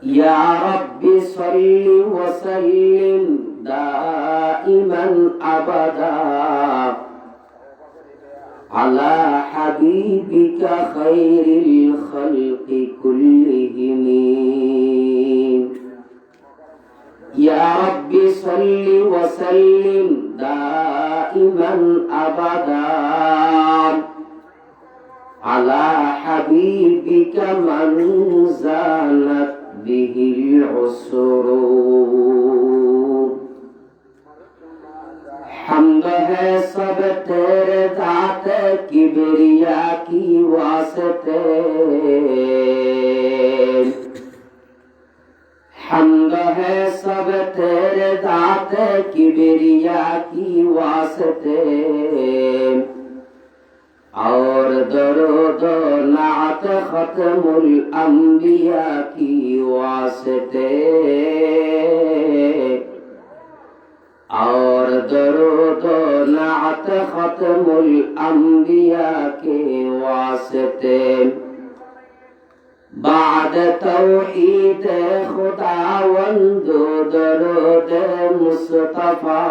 يا رب صل وسلم دائما أبدا على حبيبك خير الخلق كلهم. يا رب صل وسلم دائما أبدا على حبيبك من زالت به العسر. حمد ہے سب تیرے ذات کبریا کی واسطے. حمد ہے سب تیرے ذات کبریا کی واسطے. اور درود و نعت ختم الانبیاء کی واسطے. اور درود و نعت ختم الانبیاء کے واسطے. بعد توحید خداوند درود مصطفیٰ.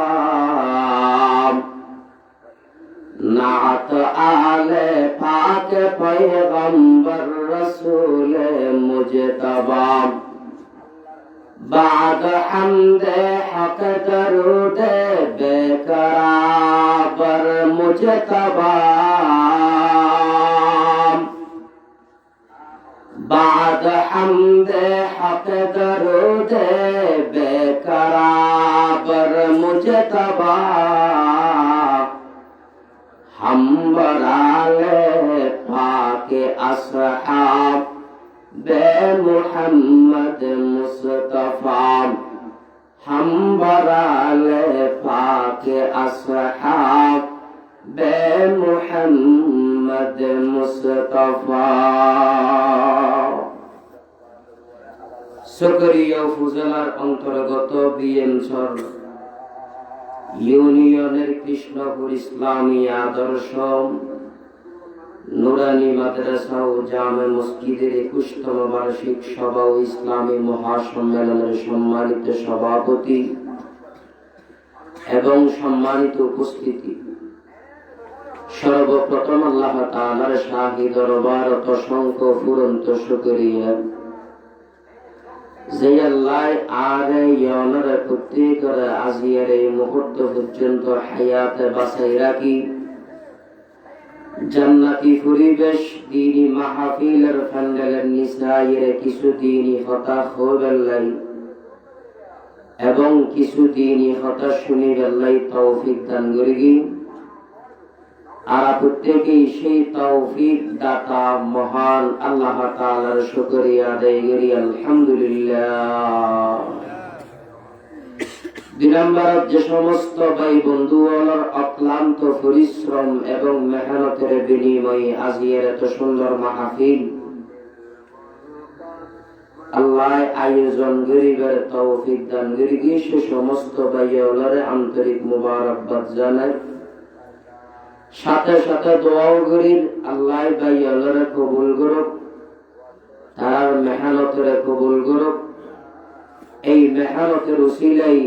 نعت آل پاک پیغمبر رسول مجتبی. بعد حمد حق درود بقرابر مجتبی. بعد حمد حق درود بقرابر مجتبی. ہم برالے پاک اصحاب بے محمد مصطفیٰ. ہم برالے پاک اصحاب بے محمد مصطفیٰ. সকরিয়া উপজেলার অন্তর্গত বিএমচর ইউনিয়নের কৃষ্ণপুর ইসলামী আদর্শ নুরানি মাদ্রাসা ও জামে মসজিদের 21তম বার্ষিক সভা ও ইসলামী মহাসম্মেলনের সম্মানিত সভাপতি এবং সম্মানিত উপস্থিতি, সর্বপ্রথম আল্লাহ তাআলার শাহী দরবারত অসংখ্য ফুরন্ত শুকরিয়া যে আল্লাহ আর ইয়নের কুত্তি করে আজিয়ার এই মুহূর্ত পর্যন্ত হায়াতে বাঁচাই রাখি জান্নাতি পরিবেশ দিনী মাহফিলের প্যান্ডেলের নিচাইয়ের কিছু দিনই হতা হবেলাই এবং কিছু দিনই হতা শুনি বেলাই তৌফিক দান করি. আর প্রত্যেকেই সেই তৌফিক দাতা মহান আল্লাহ তাআলার শুকরিয়া আদায় করি আলহামদুলিল্লাহ. দুই নম্বর, যে সমস্ত ভাই বন্ধু ওনার অক্লান্ত পরিশ্রম এবং মেহনতের বিনিময়ে আজিয়ের এত সুন্দর মাহফিল আল্লাহ আয়োজন গরিবের তৌফিক দান করি. সে সমস্ত ভাই ওনারে আন্তরিক মুবারকবাদ জানাই. সাথে সাথে দোয়াও করি আল্লাহ ভাই ওনারে কবুল করুক, তার মেহনতের কবুল করুক. এই মেহনতের উসিলাই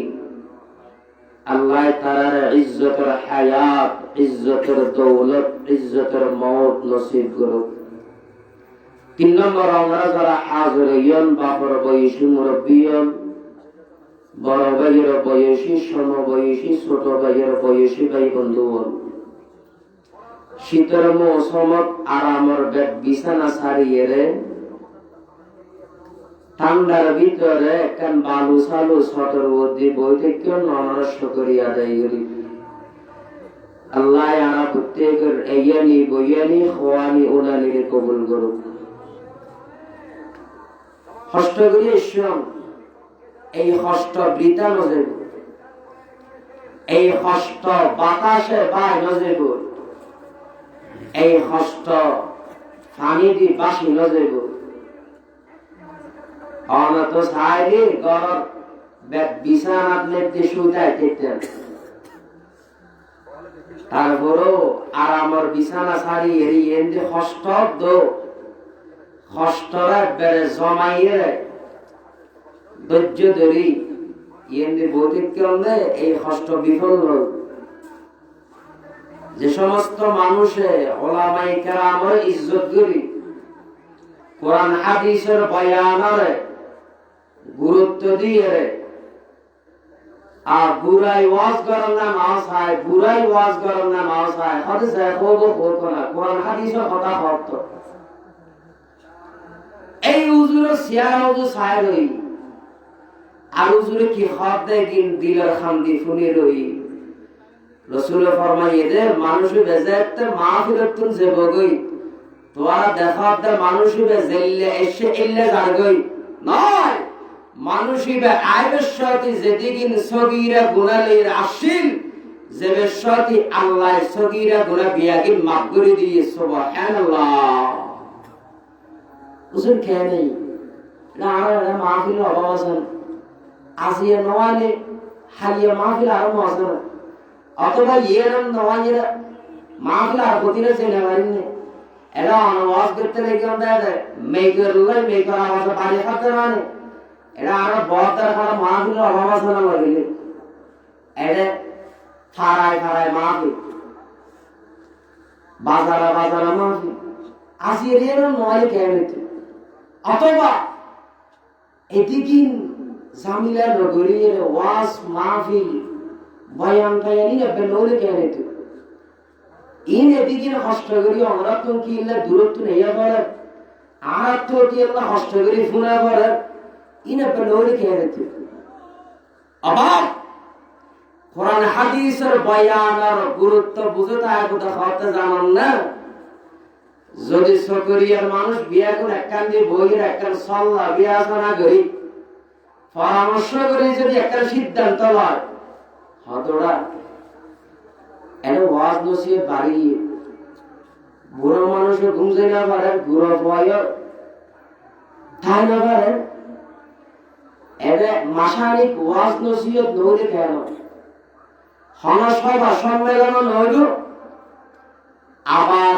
আল্লাহ তার ইজ্জতের হায়াত, ইজ্জতের দৌলত, ইজ্জতের মওত নসিব করুক. 3 নম্বর, আমরা যারা হাজির হইন, বাপর বয়সী মুরব্বিয়ন, বড় ভাইয়ের বয়সী, সমবয়সী, ছোট ভাইয়ের বয়সী ভাই বন্ধুগণ, শীতের মৌসুমত আরামর বেড বিছানা ছাড়িয়ে রে ঠান্ডার ভিতরে একখান বালু সালু ছটর মধ্যে বইতে কেউ নমস্য করি আদায় করি. আল্লাহ আনা প্রত্যেকের এয়ানি বইয়ানি খোয়ানি ওনানি কবুল করুক. হস্ত করি এই হস্ত বৃতা নজেব, এই হস্ত বাতাসে বাই নজেব, এই হস্ত পানি দি বাসি নজেব. অনত সাইরে গর বিছানাত লেপতে শুতায় দেখতেন, তারপরও আরামর বিছানা সারি এরি হস্ত দো হস্তরা বেড়ে জমাইয়ে ধৈর্য ধরি ইয়েন্দি ভৌতিক করলে এই কষ্ট বিফল হল। যে সমস্ত মানুষে ওলামায়ে কেরামের ইজ্জত করি, কোরআন হাদিসের বয়ানের গুরুত্ব দিয়ে আর বুড়াই ওয়াজ করার নাম আওসায়, বুড়াই ওয়াজ করার নাম আওসায়, হাদিসে খুব খুব না কোরআন হাদিসের কথা হতো। এই হুজুরের সিয়ারা হুজুর সাহেব হই আর হুজুরে কি হদ দেয় কিন দিলের খান্দি ফুনি রই। রাসূল ফরমাইয়ে দে মানুষ বেজাতে মাহফিলত তুন যে বগই তোরা দেখাতে মানুষ বেজেল্লে এসে ইল্লে জারগই নয়। মানুষিবে আইবের সাথে যেদিন সগীরা গুনালের আসিল যে বেশাতি আল্লাহ সগীরা গুনাহ বিয়াকে মাফ করে দিয়ে সুবহানাল্লাহ। উসুন খেয়ে নেই না আর মাহফিল অভাব আছে আসিয়ে নওয়ালে হালিয়া মাহফিল আর মজা অথবা ইয়েরম নওয়ালে মাহফিল আর গতিরে চেনে পারিনি এরা আওয়াজ করতে লেগে দেয় মেকর লাই মেকর আওয়াজ পানি খাতে না এরা আরো বড়দার খারাপ মাহফিলের অভাব আছে না বলিলে এটা ফাড়ায় ফাড়ায় মাহফিল বাজারা বাজারা মাহফিল আসিয়ে এরম নয় খেয়ে অথবা এদিকে জামিলা নগরীর ওয়াজ মাহফিল বয়ান টায়ানি বেলোলে কেনে তো ইন এদিকে কষ্ট করি আমরা তো কি ইল্লা দূরত্ব নেইয়া পড়ে আর তো কি ইল্লা কষ্ট করি ফুনা পড়ে ইন বেলোলে কেনে তো আবার কোরআন হাদিসের বয়ানের গুরুত্ব বুঝতে আগে হতে জানান না। যদি সকরিয়ার মানুষ বিয়া করে একখান দিয়ে বইয়ের একখান সল্লা বিয়া না করি পরামর্শ করে যদি একটা সিদ্ধান্ত লয় হতোড়া এনে ওয়াজ নসিয়ে বাড়ি বুড়ো মানুষের ঘুমছে না পারে বুড়ো বয় ঠাই না পারে এনে মাসানিক ওয়াজ নসিয়ত নইলে কেন সভা সম্মেলন নইল আবার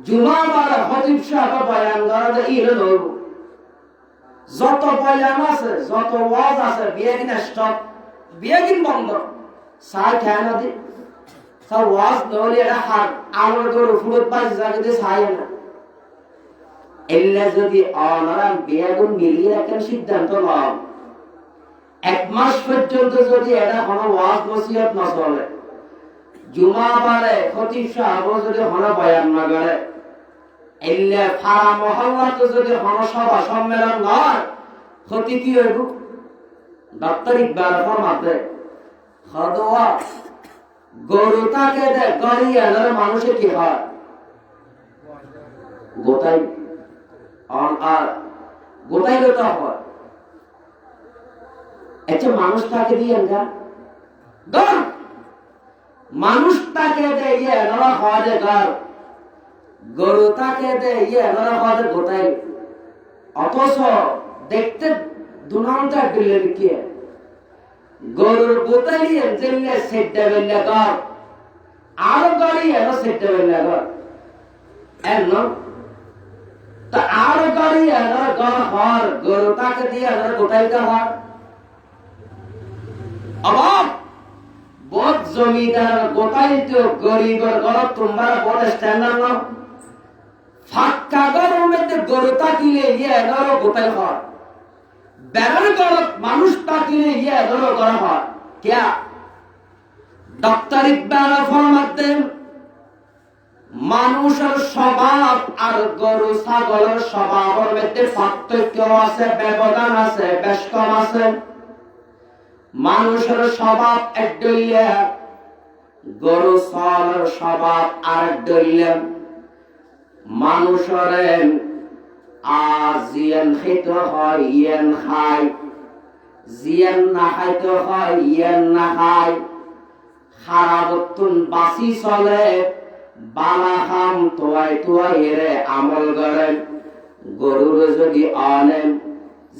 জুমা বার খতিব সাহেব বয়ান করা ইরে নইল যত বয়ান আছে যত ওয়াজ আছে বিয়েগিন স্টপ বিয়েগিন বন্ধ সাই খেয়ানো দি সব ওয়াজ নইলে এটা হার আমার তোর ফুরত বাজ জায়গাতে সাই না এল্লা যদি অনারাম বিয়েগুন মিলিয়ে একটা সিদ্ধান্ত নাও এক মাস পর্যন্ত যদি এটা কোনো ওয়াজ নসিহত না চলে জুমা বারে খতিব সাহেব যদি কোনো বয়ান না করে এল্লা ফারা মহল্লাতে যদি কোনো সভা সম্মেলন নয় ক্ষতি কি হইব ডক্টর ইকবাল ফরমাতে খদওয়া গরু তাকে দে গরিয়ালের মানুষে কি হয় গোটাই আর গোটাই তো হয় আচ্ছা মানুষ তাকে দিয়ে গা গর মানুষ তাকে দে ইয়ে নরা হয় যে গর গরু তাকে দে ইয়ে নরা হয় যে গোটাই অথচ দেখতে দুনামটা দিলে কি গরুর গোতালিয়ে জেলে সেট দেবেলে গর আর গাড়ি এলো সেট দেবেলে গর এন্ন তা আর গাড়ি এলো গর হর গরু তাকে দিয়ে এলো গোটাইটা হর অভাব বহুত জমিদার গোটাই তো গরিবের ঘর তোমরা বড় স্ট্যান্ডার্ড না ফাঁকা গরুর মধ্যে গরু তাকিলে ইয়ে এলো গোটাই হর বেড়ার গরত মানুষ তাকিলে ইয়ে এলো করা হয় क्या ডক্টর ইকবাল ফরমাতে মানুষের স্বভাব আর গরু ছাগলের স্বভাবের মধ্যে পার্থক্য আছে ব্যবধান আছে বেশ কম আছে মানুষের স্বভাব এক দলিয়া গরু ছাগলের স্বভাব আরেক দলিয়া মানুষের আজিয়ান খেতে হয় ইয়ান খায় জিয়ান না খাইতে হয় ইয়ান না খায় খারাপতুন বাসি চলে বালা খাম তোয়াই তোয়াই এরে আমল করেন গরুর যদি আনেন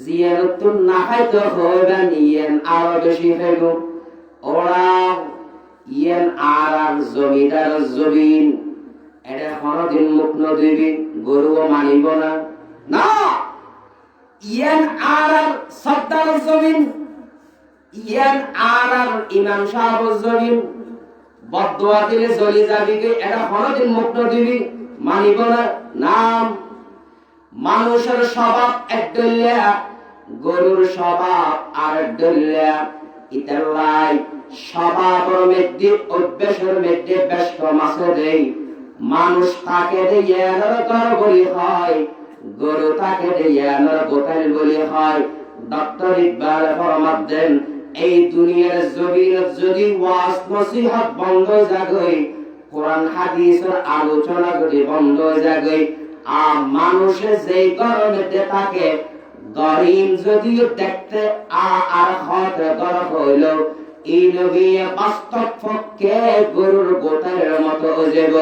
জিয়ানতুন না খাইতে হইবেন ইয়ান আরো বেশি খাইব ওরা ইয়ান আর জমিদার জমিন এটা কোনদিন মুখ নদিবি গরুও মানিব না না ইয়ান আর সর্দার জমিন, ইয়ান আর ইমাম সাহেব জমিন বদদোয়া দিলে চলে যাবি, এটা কোনদিন মুক্ত দিবি মানিব না। নাম মানুষের স্বভাব একদলিয়া, গরুর স্বভাব আর একদলিয়া। ইতাল্লাই স্বভাবের মধ্যে অভ্যাসের মধ্যে ব্যস্ত মাসে দেই, মানুষ তাকে দিয়ে গর বলি হয়, গরু তাকে দিয়ে গোটাল বলি হয়। ডক্টর ইকবাল ফরমাত দেন, এই দুনিয়ার জমিনত যদি ওয়াজ নসিহত বন্ধ জাগই, কোরআন হাদিসের আলোচনা যদি বন্ধ জাগই, আর মানুষে যেই গরমেতে থাকে গরিম যদিও দেখতে আর হতে গরম হইল, এই নবী বাস্তব পক্ষে গরুর গোটালের মতো যাইব।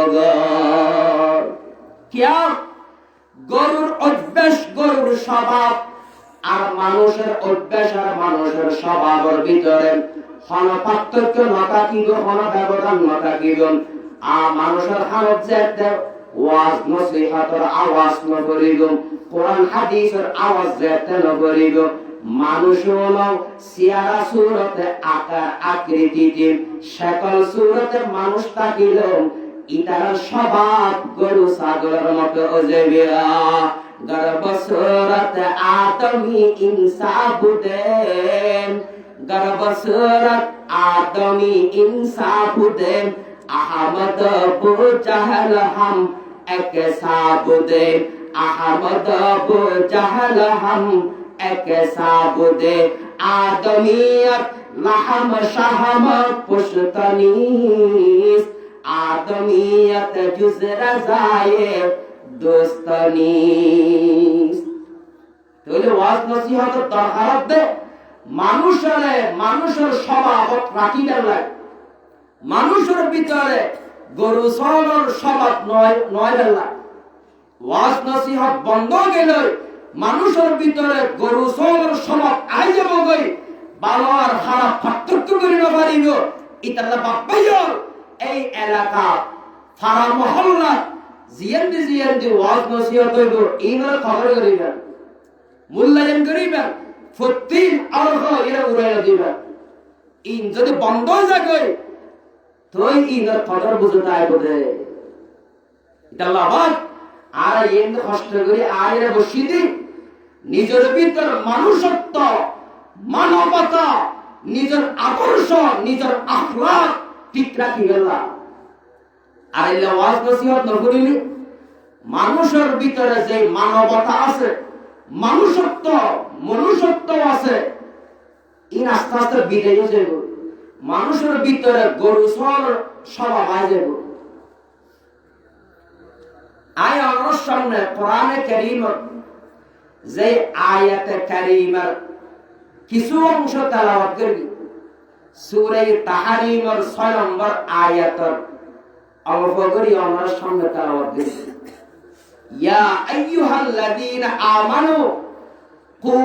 কিয়া গরুর অভ্যাস, গরুর স্বভাব আর মানুষের অভ্যাস আর মানুষের স্বভাবের ভিতরে হন পার্থক্য না থাকিব, হন ব্যবধান না থাকিব। আর মানুষের হালত যেতে ওয়াজ নসিহতের আওয়াজ না করিব, কোরআন হাদিসের আওয়াজ যেতে না করিব। মানুষ হলো সিয়ারা সুরতে আকার আকৃতিতে সকল সুরতে মানুষ থাকিল, ইতার স্বভাব গরু ছাগলের মতো যাইবে। গর্ব সুরত আদমি ইনসাফ দেন, গর্ব সুরত আদমি ইনসাফ দেন। আহমদ আবু জাহল হাম এক সাব দেন, আহমদ আবু জাহল হাম এক সাব দে। আদমিয়ত লাহম শাহম পুশতনিস, আদমিয়ত জুজ রাজায়ে দোস্তনিস। তাহলে ওয়াজ নসিহতের দরকার দে মানুষের স্বভাব রাখিবার লাগে, মানুষের ভিতরে গরু ছাগলের স্বভাব নয় বেলা। ওয়াজ নসিহত বন্ধ গেলে মানুষের ভিতরে গরু ছাগলের স্বভাব আই যাব গই, ভালো আর খারাপ পার্থক্য করি না পারিব। ইতাল্লা বাপ্পাইয় এই এলাকা ফারা মহল্লা জিয়ান্দি জিয়ান্দি ওয়াজ নসিহত হইব, এইগুলো খবর করিবেন, মূল্যায়ন করিবেন, ফতিন আর এরা উড়াইয়া দিবেন। ইন যদি বন্ধ যাবে তুই ইনার খবর বুঝতে আইব দে। এটা লাভার আর এন কষ্ট করে আয়রা বসি দি, নিজের ভিতর মানুষত্ব, মানবতা, নিজের আদর্শ, নিজের আখলাক ঠিক রাখি গেলা। আর এই ওয়াজ নসিহত না করিলি মানুষের ভিতরে যে মানবতা আছে, মনুষ্যত্ব আছে, ইন আস্তে আস্তে বিদায় যাব। মানুষের ভিতরে গরু ছাগলের স্বভাব আই যাব। আয় আমার সামনে কোরআনে কারীম যে আয়াতে কারীমার কিছু অংশ তেলাওয়াত করবি। সূরা তাহরীমের 6 নম্বর আয়াতের অল্প করে আমার সামনে তেলাওয়াত করবি। ইয়া আইয়ুহাল্লাযীনা আমানু কু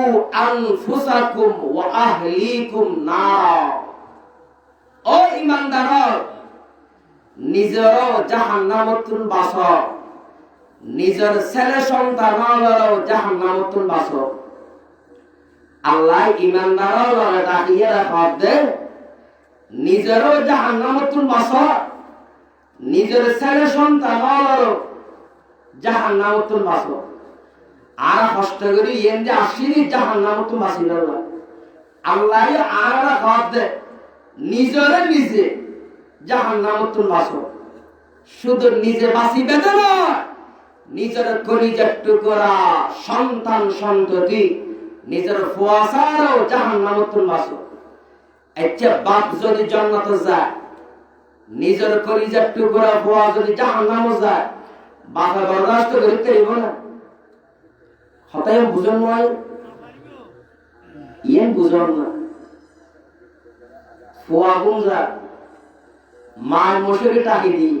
আনফুসাকুম ওয়া আহলিকুম নারা। ও ঈমানদাররা, নিজের জাহান্নামতুন বাঁচাও, নিজের ছেলে সন্তানদেরও জাহান্নামতুন বাঁচাও। আল্লাহ ঈমানদাররা ডাকিয়ে রাখা দে, নিজেরও জাহান্নামতুন বাঁচাও, নিজের ছেলে সন্তানদেরও জাহান্নামতুন বাঁচাও। আর কষ্ট করি এন যে আসিনি জাহান্নামতুন বাঁচিল আল্লাহ আর রাখা দে, নিজরে নিজে জাহান্নামতুন বাঁচাও। শুধু নিজে বাঁচিবে না, নিজের কলিজার টুকরা সন্তান সন্ততি, নিজের ফুয়াসারও জাহান্নামতুন বাঁচাও। আচ্ছা বাপ যদি জান্নাতে যায়, নিজের কলিজার টুকরা ফুয়া যদি জাহান্নামে যায়, বাপে বরদাস্ত করতে হইব না। হতাই বুঝন নয়, ইয়েন বুঝন না। ফুয়া গুন যায়, মায় মশুরি টাকি দিই,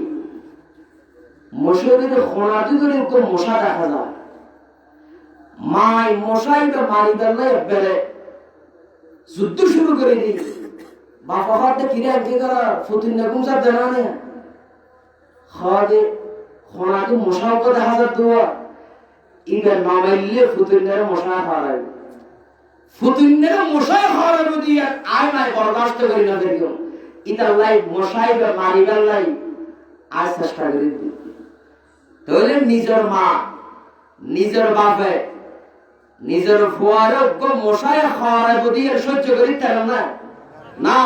মশুরির খোনাতে করে মশা দেখা যায়। মায় মশাইটা মারি বেলে বেড়ে যুদ্ধ শুরু করে দিই। বাপা হাতে ফিরে আনতে করা ফতিন না গুমসার জানা নেই, খাওয়া দে খোনাতে মশাও দেখা যায়। দোয়া ইবে নমাইলে ফুতুনের মশা হারাই ফুতুনের মশা হারাই দিয়ে আয় নাই বরদাস্ত করি না দেখো ইতার লাই মশাইবে মারিবার লাই আজ চেষ্টা করি তাহলে নিজের মা নিজের বাপে নিজের ফুয়ার মশায় হারাই দিয়ে সহ্য করি তাই না না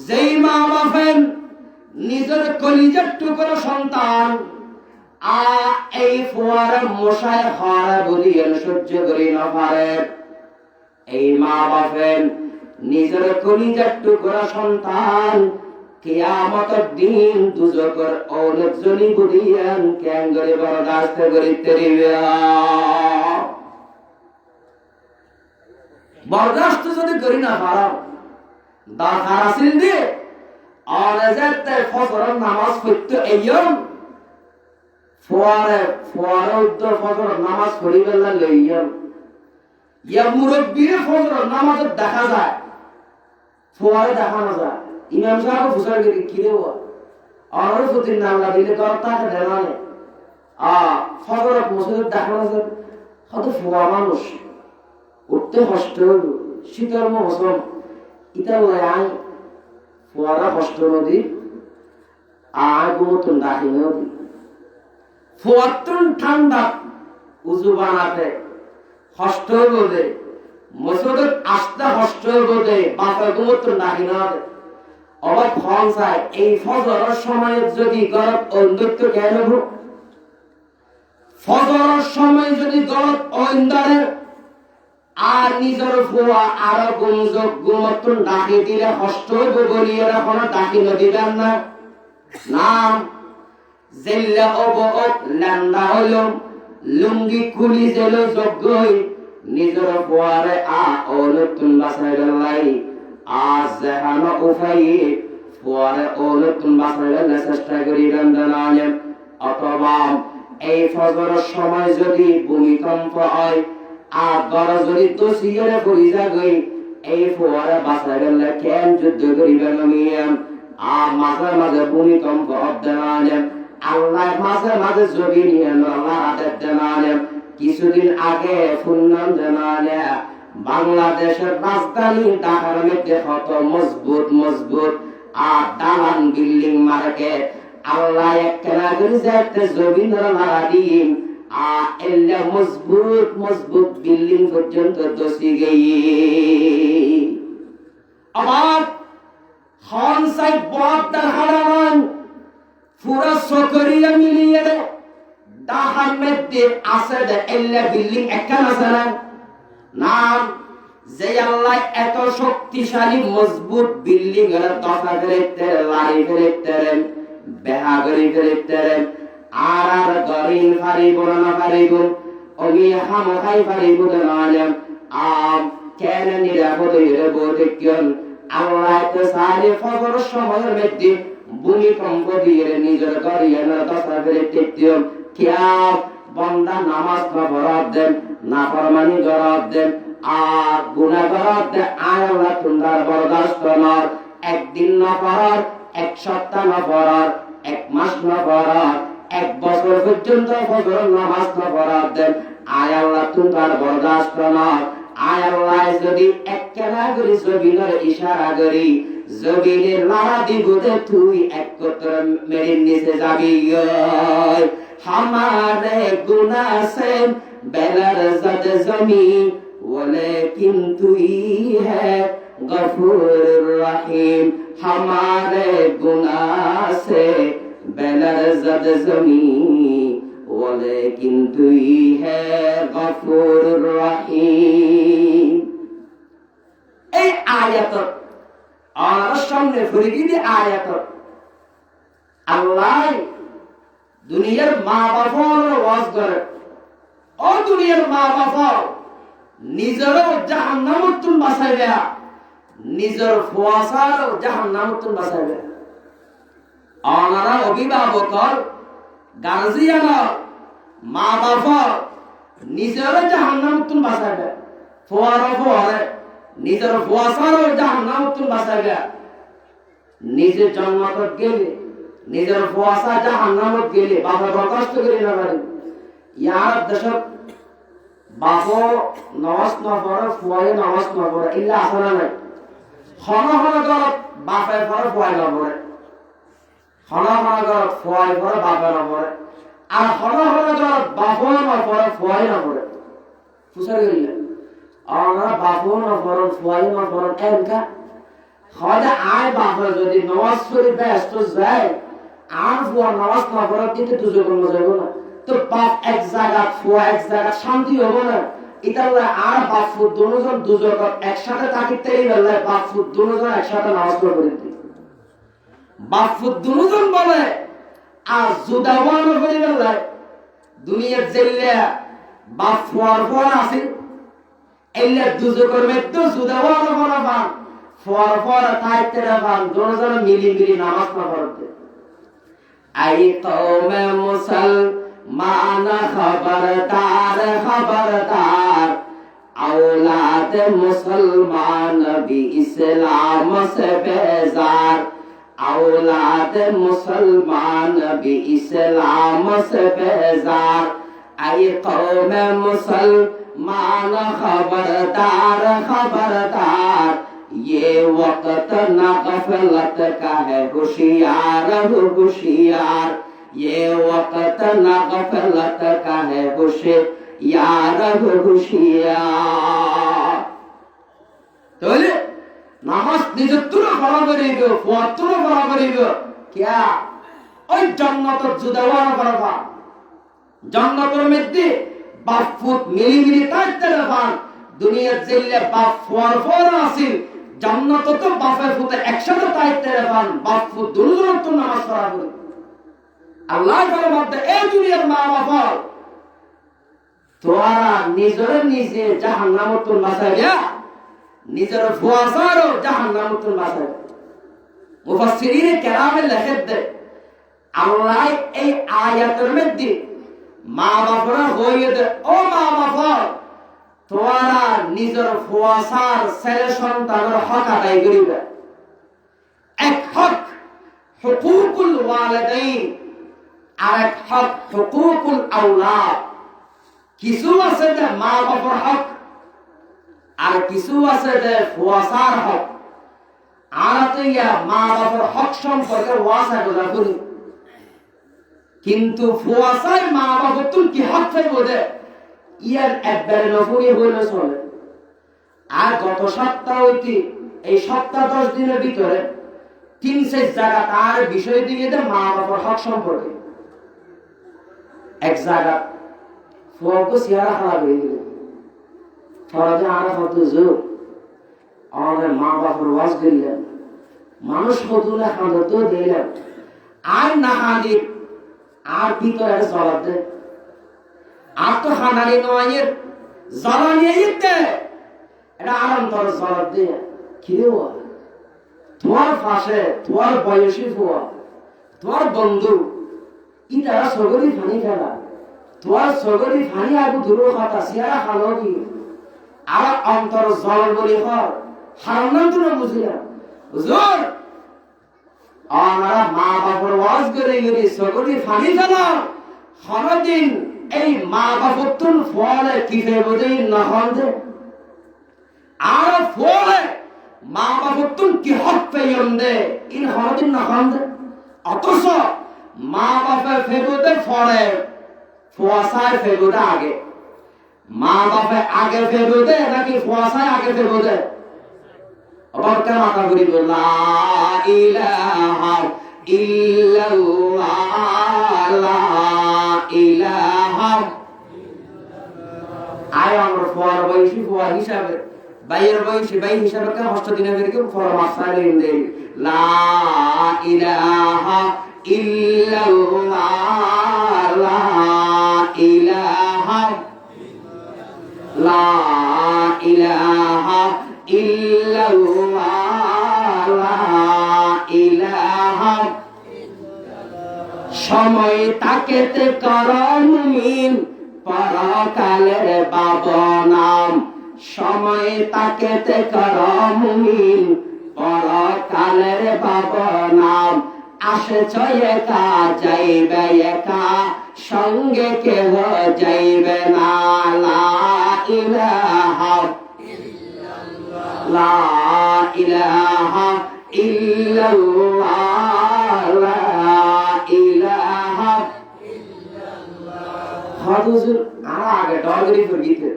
যেই মা বাপেন নিজের কলিজার টুকরো সন্তান এই ফুয়ার মশায় হারা বলিয়ে সহ্য করি না পারে এই মা বাপের নিজের কলিজার টুকরা সন্তান কিয়ামতের দিন দুজকের অনেক জনি বলিয়েন কেন করে বরদাস্ত করিতে দিবে বরদাস্ত যদি করি না পারো দরকার আছিল দিয়ে অনেক ফজরের নামাজ পড়তে এইয়ম ফোয়ারে উদ্দর ফজর নামাজ পড়ি বেলা লইয়াম ইয়া মুরব্বীর ফজর নামাজ দেখা যায় ফোয়ারে দেখানো যায় ইমাম সাহেব ফুসার গিরি কিরে হওয়া আর প্রতিদিন আল্লাহ দিলে কর তাকে দেনানে ফজর মসজিদ দেখানো যায় কত ফোয়া মানুষ উঠতে কষ্ট হইল শীতের মৌসুম ইতার আই ফোয়ারা কষ্ট নদী আয় গোমতন ডাকি নদী ফুয়াত্তন ঠান্ডা উজু বানাতে হষ্ট বোধে মসজিদে আসতে হষ্ট বোধে বাপের গোমতন ডাকি না অবাক হন চাই এই ফজরের সময় যদি গরত অন্ধত্ব কেন হবো ফজরের সময় যদি গরত অন্ধরে আর নিজের ফুয়া আরো গুমজক গোমতন ডাকি দিলে হষ্ট বলিয়ে কোনো ডাকি নদীবেন না নাম জেল্লা অবক ল্যান্ডা হইল লুঙ্গি খুলি জেল যজ্ঞই নিজের ফুয়ারে নতুন বাসায় লাই আজ যেহানো উপাই ফুয়ারে নতুন বাসায় চেষ্টা করিবেন জানালে অথবা এই ফজরের সময় যদি ভূমিকম্প হয় আর গড় যদি দোষিয়ে পড়ি যাগই এই ফুয়ারে বাসায় গেলে কেন যুদ্ধ করিবেন আর মাঝে মাঝে ভূমিকম্প অধ্যয়ন আল্লাহ মাঝে মাঝে জমি নিয়ে আল্লাহ হাতের জানালে কিছুদিন আগে ফুন্নান জানালে বাংলাদেশের রাজধানী ঢাকার মধ্যে কত মজবুত মজবুত আর দালান বিল্ডিং মার্কেট আল্লাহ একখানা করে যাতে জমি ধরা লাগা দিন এলে মজবুত মজবুত বিল্ডিং পর্যন্ত দোষী গেই আবার খান সাহেব বড়দার হারান পুরা সকরিয়া মিলিয়ে ডাহার মধ্যে আছে এলে বিল্ডিং একখান আছে না নাম যে আল্লাহ এত শক্তিশালী মজবুত বিল্ডিং এর দফা ফেরেতে লারি ফেরেতে বেহা করি ফেরেতে আর গরিন ফারিব না ফারিব ওই হাম খাই ফারিব না কেন নিরাপদ হইলে বোধকেন আল্লাহ তো সারে ফজর সময়ের মধ্যে ভূমিকম্প দিয়ে নিজের গরিয়ানের দশা ফেরেতে কিয়া বন্দা নামাজ পড়ার দেন না ফরমানি করার দেন আর গুনাহ করার দেন আল্লাহ তোমার বরদাস্ত নর একদিন না পড়ার এক সপ্তাহ না পড়ার এক মাস না পড়ার এক বছর পর্যন্ত ফজর নামাজ না পড়ার দেন আল্লাহ তোমার বরদাস্ত নর আল্লাহ যদি একখানা করে জমিনের ইশারা করি জমিনের লাড়া দিব তুই একত্র মেরে নিচে যাবি हमारे गुनाह से बेलर जद जमी लेकिन तू ही है गफूर रहीम हमारे गुनाह से बेलर जद जमी लेकिन तू ही है गफूर रहीम এই আয়াত আর সামনে ঘুরে গিয়ে আয়াত আল্লাহ দুনিয়ার মা বাবার ওয়াজ করে ও দুনিয়ার মা বাবা নিজেরও জাহান্নামতুন বাঁচাইবে নিজের ফুয়াসার জাহান্নামতুন বাঁচাইবে ওনারা অভিভাবক গার্জিয়ান মা বাবা নিজেরও জাহান্নামতুন বাঁচাইবে ফুয়ারে নিজের ফুয়াসার জাহান্নামতুন বাঁচাইবে নিজে জন্মত গেলে নিজের ফুয়াসা জাহান্নামত গেলে বাবা বরদাস্ত করে না পারে ইয়ার দেশত বাপো নামাজ নপড়ে ফুয়াই নামাজ নপড়ে এগুলো আছে না নাই? হন হন ঘরত বাপে পড়ে ফুয়াই নপড়ে, হন হন ঘরত ফুয়াই পড়ে বাপে নপড়ে, আর হন হন ঘরত বাপও নপড়ে ফুয়াই নপড়ে। ফুসার গেলে আমরা বাপও নপড়ে ফুয়াই নপড়ে এনকা হয়তো আয় বাপে যদি নামাজ পড়ে ব্যস্ত যায় আর ফুয়া নামাজ নপড়ে কিন্তু দুজো কর্ম যাবো না। তো বাপ এক জায়গা ফুয়া এক জায়গা শান্তি হবো না। এটা আর বাপ ফুট দুজন দুজন একসাথে তাকিতে গেলে বাপ ফুট দুজন একসাথে নামাজ পড়ে দিতে বাপ ফুট দুজন বলে আর জুদাওয়ানো হয়ে গেলে দুনিয়ার জেলে বাপ ফুয়ার ফুয়ার আছে এলে দুজকের মধ্যে জুদাওয়ানো বলা পান ফুয়ার ফুয়ার তাইতে পান দুজন মিলি মিলি নামাজ পড়তে। আই কওমে মুসলমান খবরদার খবরদার औलाद मुसलमान भी इस्लाम से बेजार औलाद मुसलमान भी इस्लाम से बेजार ऐ कौम मुसलमान खबरदार खबरदार ये वक्त ना गफलत का है होशियार होशियार ये वक्त ना गफलत का है होशियार होशियार। তাহলে নামাজ নিজের তুলো পড়া করিব ফুয়ার তুলো পড়া করিব কিয়া ওই জান্নাতের জুদাওয়ানা পড়া জান্নাতের মধ্যে বাপ ফুট মিলি মিলি তাইতে পান দুনিয়ার জেলে বাপ ফুয়ার ফুয়ার আসিল জান্নাত তো বাপের ফুটে একসাথে তাইতে পান বাপ ফুট দুজন তো নামাজ পড়া করি আল্লাহ তাআলার মধ্যে এই দুনিয়ার মা বাবা তোরা নিজের নিজে জাহান্নামতুল মাসাইয়া নিজের ফুয়াসারও জাহান্নামতুল মাসাইয়া। মুফাসসিরিনে কেরামে লেখেন দে আল্লাহ এই আয়াতের মধ্যে মা বাপরা হইয়ে দে ও মা বাবা তোরা নিজের ফুয়াসার ছেলে সন্তানের হক আদায় করিবে। এক হক হুকুকুল ওয়ালিদাইন আর এক হক হুকুকুল আওলাদ। কিছু আছে যে মা বাবার হক আর কিছু আছে যে ফুয়াসার হক। আর তো ইয়া মা বাবার হক সম্পর্কে ওয়াসা কথা করি কিন্তু ফুয়াসার মা বাবার তুমি কি হক চাইব যে ইয়ার একবারে নপুরি হইলে চলে। আর গত সপ্তাহ হইতে এই সপ্তাহ 10 দিনের ভিতরে 3-4 জায়গা তার বিষয় দিয়ে মা বাবার হক সম্পর্কে এক জায়গা ফুয়াকে সিয়ারা খারাপ হয়ে গেল ফরাজে আরা ফটো যোগ আমাদের মা বাবার ওয়াজ করলেন মানুষ ফতুলে খাঁদত দিলেন আর না খাঁদি আর ভিতরে জবাব দেয় আর তো খানারি নয়ের জ্বালা নিয়ে যেতে এটা আরাম তোর জবাব দিয়ে কিরে তোমার পাশে তোমার বয়সী ফুয়া তোমার বন্ধু ইতারা সগরি ফানি ফেলা তোমার সগরি ফানি আগু দূরের কথা সিয়ারা খালো কি আর অন্তর জল বলি হর হারাম নাম তো না বুঝিলাম হুজুর আমরা মা বাবার ওয়াজ করে গেলে সগরি ফানি ফেলা সারাদিন এই মা বাবার তুন ফলে কি ফেবদে না হন্দে আর ফলে মা বাবার তুন কি হক পেয়ন্দে ইন হরদিন না হন্দে অথচ মা বাবার ফেবদে ফলে ফুয়াসার ফেবদে আগে মা বাপে আগে ফেবদে নাকি ফুয়াসায় আগে ফেবদে আবার কেন মাথা করি লা ইলাহা ইল্লাল্লাহ লা ইলাহা আয় আমরা ফুয়ার বয়সী ফুয়া হিসাবে বাইয়ের বয়সী বাই হিসাবে কেন হস্ত দিনে বেরিয়ে ফুয়ার মাসালে ইন্দে লা ইলাহা ইল্লাল্লাহ লা ইলাহা লা ইলাহা ইল্লাল্লাহ লা ইলাহা সময় তাকেতে করমিন পরকালের বাবনাম সময় তাকেতে করমিন পরকালের বাবনাম আসেছ একা যাইবে একা সঙ্গে কেহ যাইবে না লা ইলাহা লা ইলাহা ইল্লাল্লাহ লা ইলাহা হাদুজুর আগে ডগরি ফরগিতে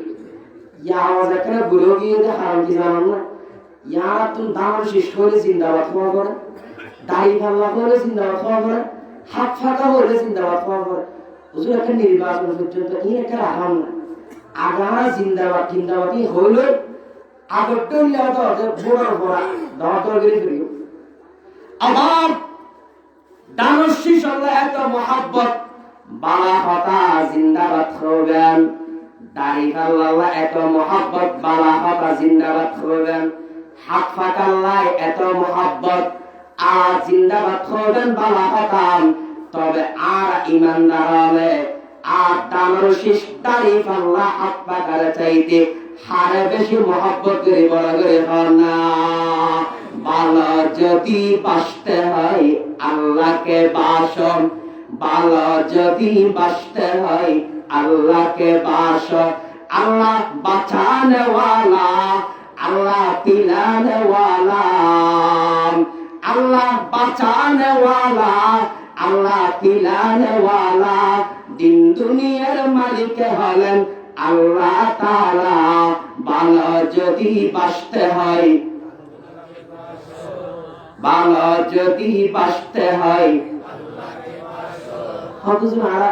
ইয়া আওয়াজ একটা বুলো গিয়ে দে হারাম কি জানান না ইয়ারা তুম দাম শেষ করে জিন্দাবাদ হওয়া করে দাড়ি ফাল্লা করে জিন্দাবাদ হওয়া করে হাত ফাঁকা করে জিন্দাবাদ হওয়া করে হুজুর একটা নির্বাচন পর্যন্ত এই একটা রাখাম না আগারা জিন্দাবাদ জিন্দাবাদই হইল আগরটা বড় বড় দাওয়া তরকারি করিও আমার দানশী আল্লাহ এত মহব্বত বালা হতা জিন্দাবাদ হবেন দাড়ি আল্লাহ এত মহব্বত বালা হতা জিন্দাবাদ হবেন হাত ফাঁকাল্লাহ এত মহব্বত আর জিন্দাবাদ হবেন বালা হতাম তবে আর ইমানদার হলে আর দানশী দাড়ি আল্লাহ হাত ফাঁকার চাইতে হারে বেশি মহব্বত করে বড় করে হন না ভালো যদি বাসতে হয় আল্লাহকে বাসন ভালো যদি বাসতে হয় আল্লাহকে বাসন আল্লাহ বাঁচানে ওয়ালা আল্লাহ পিলানে ওয়ালা আল্লাহ বাঁচানে ওয়ালা আল্লাহ পিলানে ওয়ালা দিন দুনিয়ার মালিক হলেন আল্লাহ তাআলা ভালো যদি বাসতে হয় ভালো যদি বাসতে হয় হুজুর আরা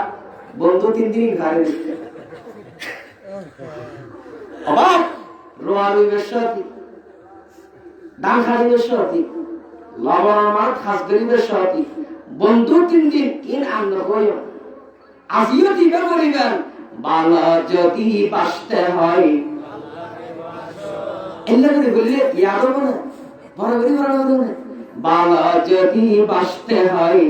বন্ধু তিন দিন ঘরে দিতে অবাক রোয়ারি বেশতি দান খাদি বেশতি লবণ মার খাসগরি বেশতি বন্ধু তিন দিন ইন আন্ন কইও আজিও দিবে বলিবেন ভালো যদি বাসতে হয় এল্লা করে বললে ইয়াদ হবে না বড় করে বড় হবে ভালো যদি বাসতে হয়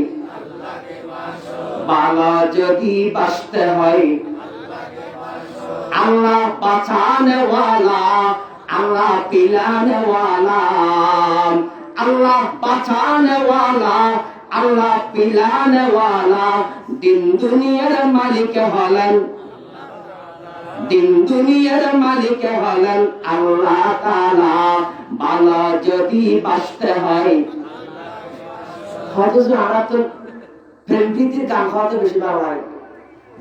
ভালো যদি বাসতে হয় আল্লাহ বাঁচানে ওয়ালা আল্লাহ পিলানে ওয়ালা আল্লাহ বাঁচানে ওয়ালা আল্লাহ পিলানে ওয়ালা দিন দুনিয়ার মালিক হলেন দিন দুনিয়ার মালিক হলেন আল্লাহ তাআলা ভালো যদি বাসতে হয় হয়তো আমরা তো প্রেম প্রীতির গান গাওয়াতে বেশি ভালো লাগে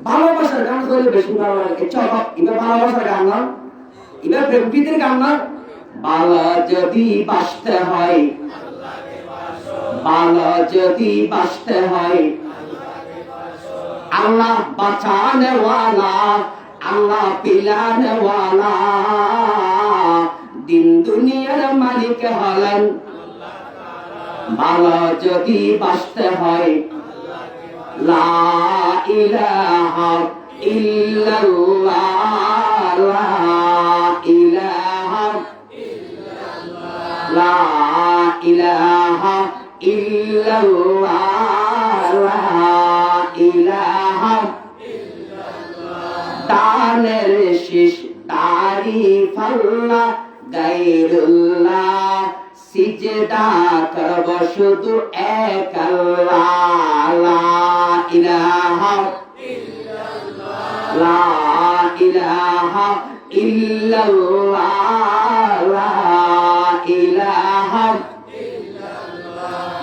ভালোবাসার গান গাইলে বেশি ভালো লাগে চল এবার ভালোবাসার গান না এবার প্রেম প্রীতির গান না ভালো যদি বাসতে হয় ভালো যদি বাসতে হয় আল্লাহ বাঁচানে ওয়ালা আল্লাহ পিলানে ওয়ালা দিন দুনিয়ার মালিক হলেন ভালো যদি বাসতে হয় লা ইলাহা ইল্লাল্লাহ লা ইলাহা ইল্লাল্লাহ লা ইলাহা ইল্লাল্লাহ লা ইলাহা দানের শেষ তারিফ আল্লাহ গায়রুল্লাহ সিজদা করব শুধু এক আল্লাহ লা ইলাহা ইল্লাল্লাহ লা ইলাহা ইল্লাল্লাহ লা ইলাহা ইল্লাল্লাহ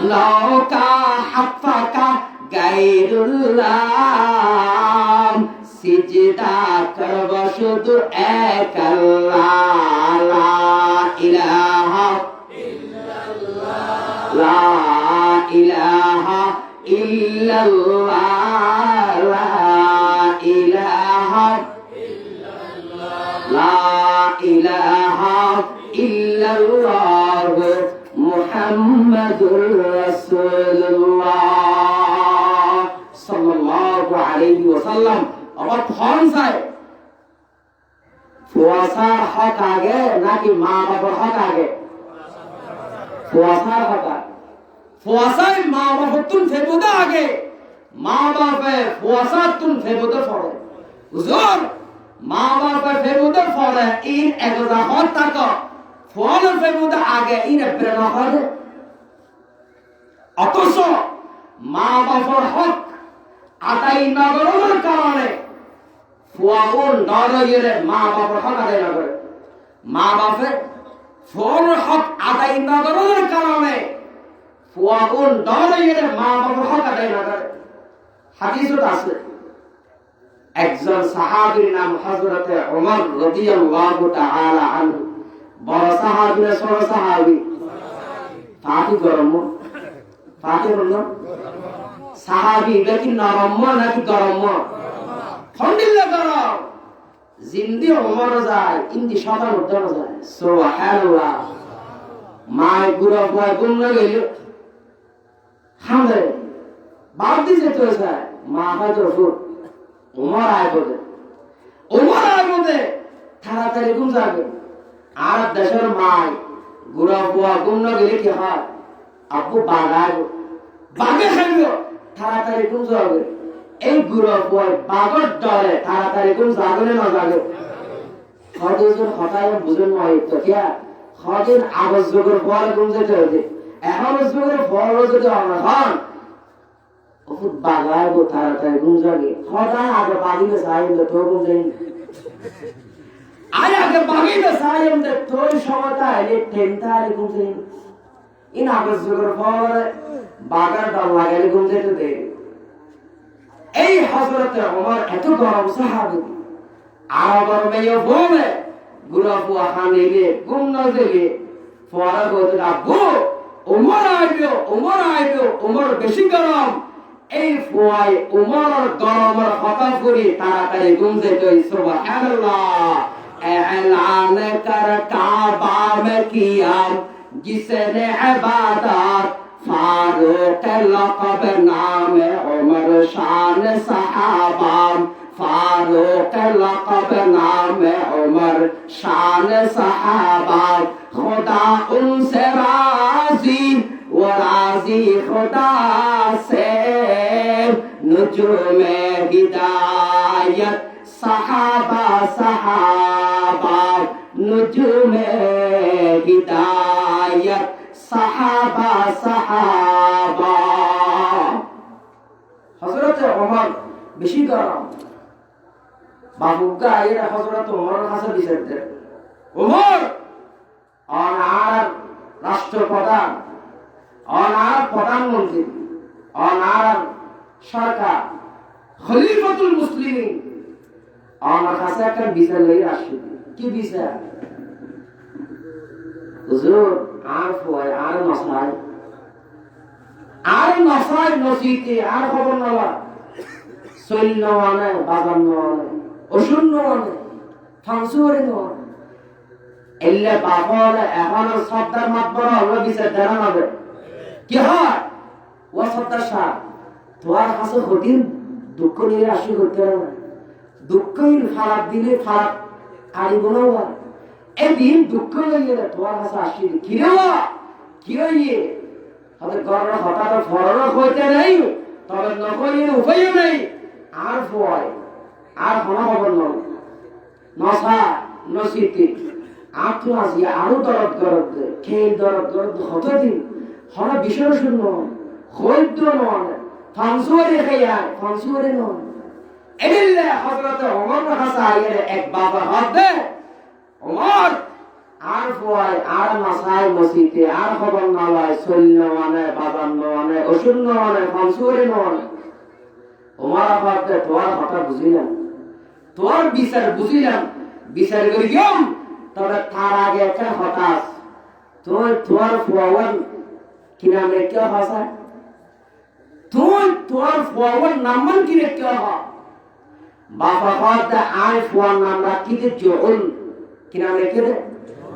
নৌকা হাফাকা গায়রুল্লাহ সিজদা করব শুধু এক আল্লাহ লা ইলাহা লা ইলাহা ইল্লাল্লাহ লা ইলাহা ইল্লাল্লাহ লা ইলাহা ইল্লাল্লাহ মুহাম্মাদুর রাসূলুল্লাহ সাল্লাল্লাহু আলাইহি ওয়াসাল্লাম আবার ফোন চাই ফুয়াসার হক আগে নাকি মা বাবার হক আগে ফুয়াসার হক আগে ফুয়াসায় মা বাবার তুন ফেবুদা আগে মা বাপে ফুয়াসার তুন ফেবুদা পড়ে হুজুর মা বাপে ফেবুদা পড়ে ইন একদা হক তাক ফোন ফেবুদা আগে ইন প্রেম করে অথচ মা বাবার হক আদায় না করার কারণে ফুয়াগুন ডরে মা বাবার হক আদায় না করে, মা বাপের ফোর হক আদায় না করার কারণে ফুয়াগুন ডরে মা বাবার হক আদায় না করে। হাদিসত আছে একজন সাহাবীর নাম হযরত ওমর রাদিয়াল্লাহু তাআলা আনহু, বড় সাহাবী না ছোট সাহাবী? ফাতি গরম, ফাতি হলো সাহাবী। এটা কি নরম নাকি গরম? ফন্ডিল্লা গরম। জিন্দি ওমর যায়, ইন্দি সদা উদ্ধার যায়। সুবহানাল্লাহ। মায় গুড়া বয় গুমরা গেল হামলে বাদ দিছে তো যায়, মা হয়তো ফুট ওমর আয় বলে, ওমর আয় বলে তাড়াতাড়ি ঘুম যাবে। আর দেশের মায় গুড়া বুয়া গুমরা গেলে কি হয়, আব্বু বাগায় বাগে খাইল, তাড়াতাড়ি ঘুম যাবে। এই গুড়া বুয়া বাগর ডরে তাড়াতাড়ি ঘুম যাবে না যাবে? হয়তো হঠাৎ বুঝেন নয় তো কে হদিন আগস্ট যুগের পরে ঘুম যেতে হইতে, এখন যুগের পরে যদি আমরা হন ওষুধ বাগায় গো তাড়াতাড়ি ঘুম যাবে। হঠাৎ আগে বাগিলে চাইলে তো ঘুম যাই, আরে আগে বাগিলে চাইলে তোর সময়টা এলে টেনটা আরে ঘুম যাই। ইন আগস্ট যুগের পরে বাগার ডাল লাগাইলে ঘুম যেতে দে। এই হযরত ওমর এত গরম সাহাবী, আর গরমে বলে গুড়া বুয়া খানিলে ঘুম না দিলে পরে বলতে আব্বু ওমর আইলো, ওমর আইলো, ওমর বেশি গরম। এই ফুয়াই ওমর গরমের কথা করে তাড়াতাড়ি ঘুম যেতে। সুবহানাল্লাহ। এলান কর কাবা মে কিয়াম जिसने इबादत फारूक लक़ब नाम उमर शान सहाबा, फारूक लक़ब नाम उमर शान सहाबा, खुदा उनसे राजी वो राजी खुदा से, नुजूम हिदायत सहाबा सहाबा, नुजूम हिदायत সাহাবা সাহাবা। হযরত ওমর বেশি গরম, বাবুগা এরা হযরত ওমরের কাছে বিচার দেন। ওমর অনার রাষ্ট্রপ্রধান, অনার প্রধানমন্ত্রী, অনার সরকার, খলিফাতুল মুসলিমিন, আমার কাছে একটা বিচার লইয়া আসবে। কি বিচার? হুজুর আর ফয় আর নসাই, আর নসাই নসিতে আর খবর নেওয়া, সৈন্য আনে বাজার নেওয়ানে, ওষুধ নেওয়ানে, ফাংসুয়ারি নেওয়ানে, এলে বাপর এখন সর্দার মাতবর হলো বিচার দেওয়া হবে। কি হয় ও সর্দার সাহ তোমার কাছে কঠিন দুঃখ নিয়ে আসি করতে হবে, দুঃখহীন খারাপ দিলে খারাপ আড়িব না। এদিন দুঃখ হয়ে তোমার কাছে আসি কি কি হইয়ে তাদের গরম হঠাৎ ফরক হইতে নেই, তবে নকইয়ে উপায় নেই। আর ভয় আর কোনো খবর নয়, নশা নসিতে আঁকু আসি আরো দরদ গরদ খেয়ে দরদ গরদ হত দিন হঠাৎ বিষয় শূন্য হইত নয়, ফাংসুয়ারি খাইয়া ফাংসুয়ারি নয়। এদিলে হযরত ওমরের কাছে আইলে এক বাবা হাত দে ওমর আর ভয় আর মাসাই মসিতে আর খবর না লয়, সৈন্য মানে বাজার মানে ওষুধ মানে ফাংসুয়ারি মানে। ওমর আপাতত তোমার কথা বুঝিলাম, তোমার বিচার বুঝিলাম, বিচার করি গেম। তবে তার আগে একটা হতাশ, তোমার ফুয়ার কি নাম রে কেউ হাসা, তোমার ফুয়ার নাম্বার কি রে কেউ হা বাবা কথা আয় ফুয়ার নাম রাখি যে জহুল, কি নাম রেখে দে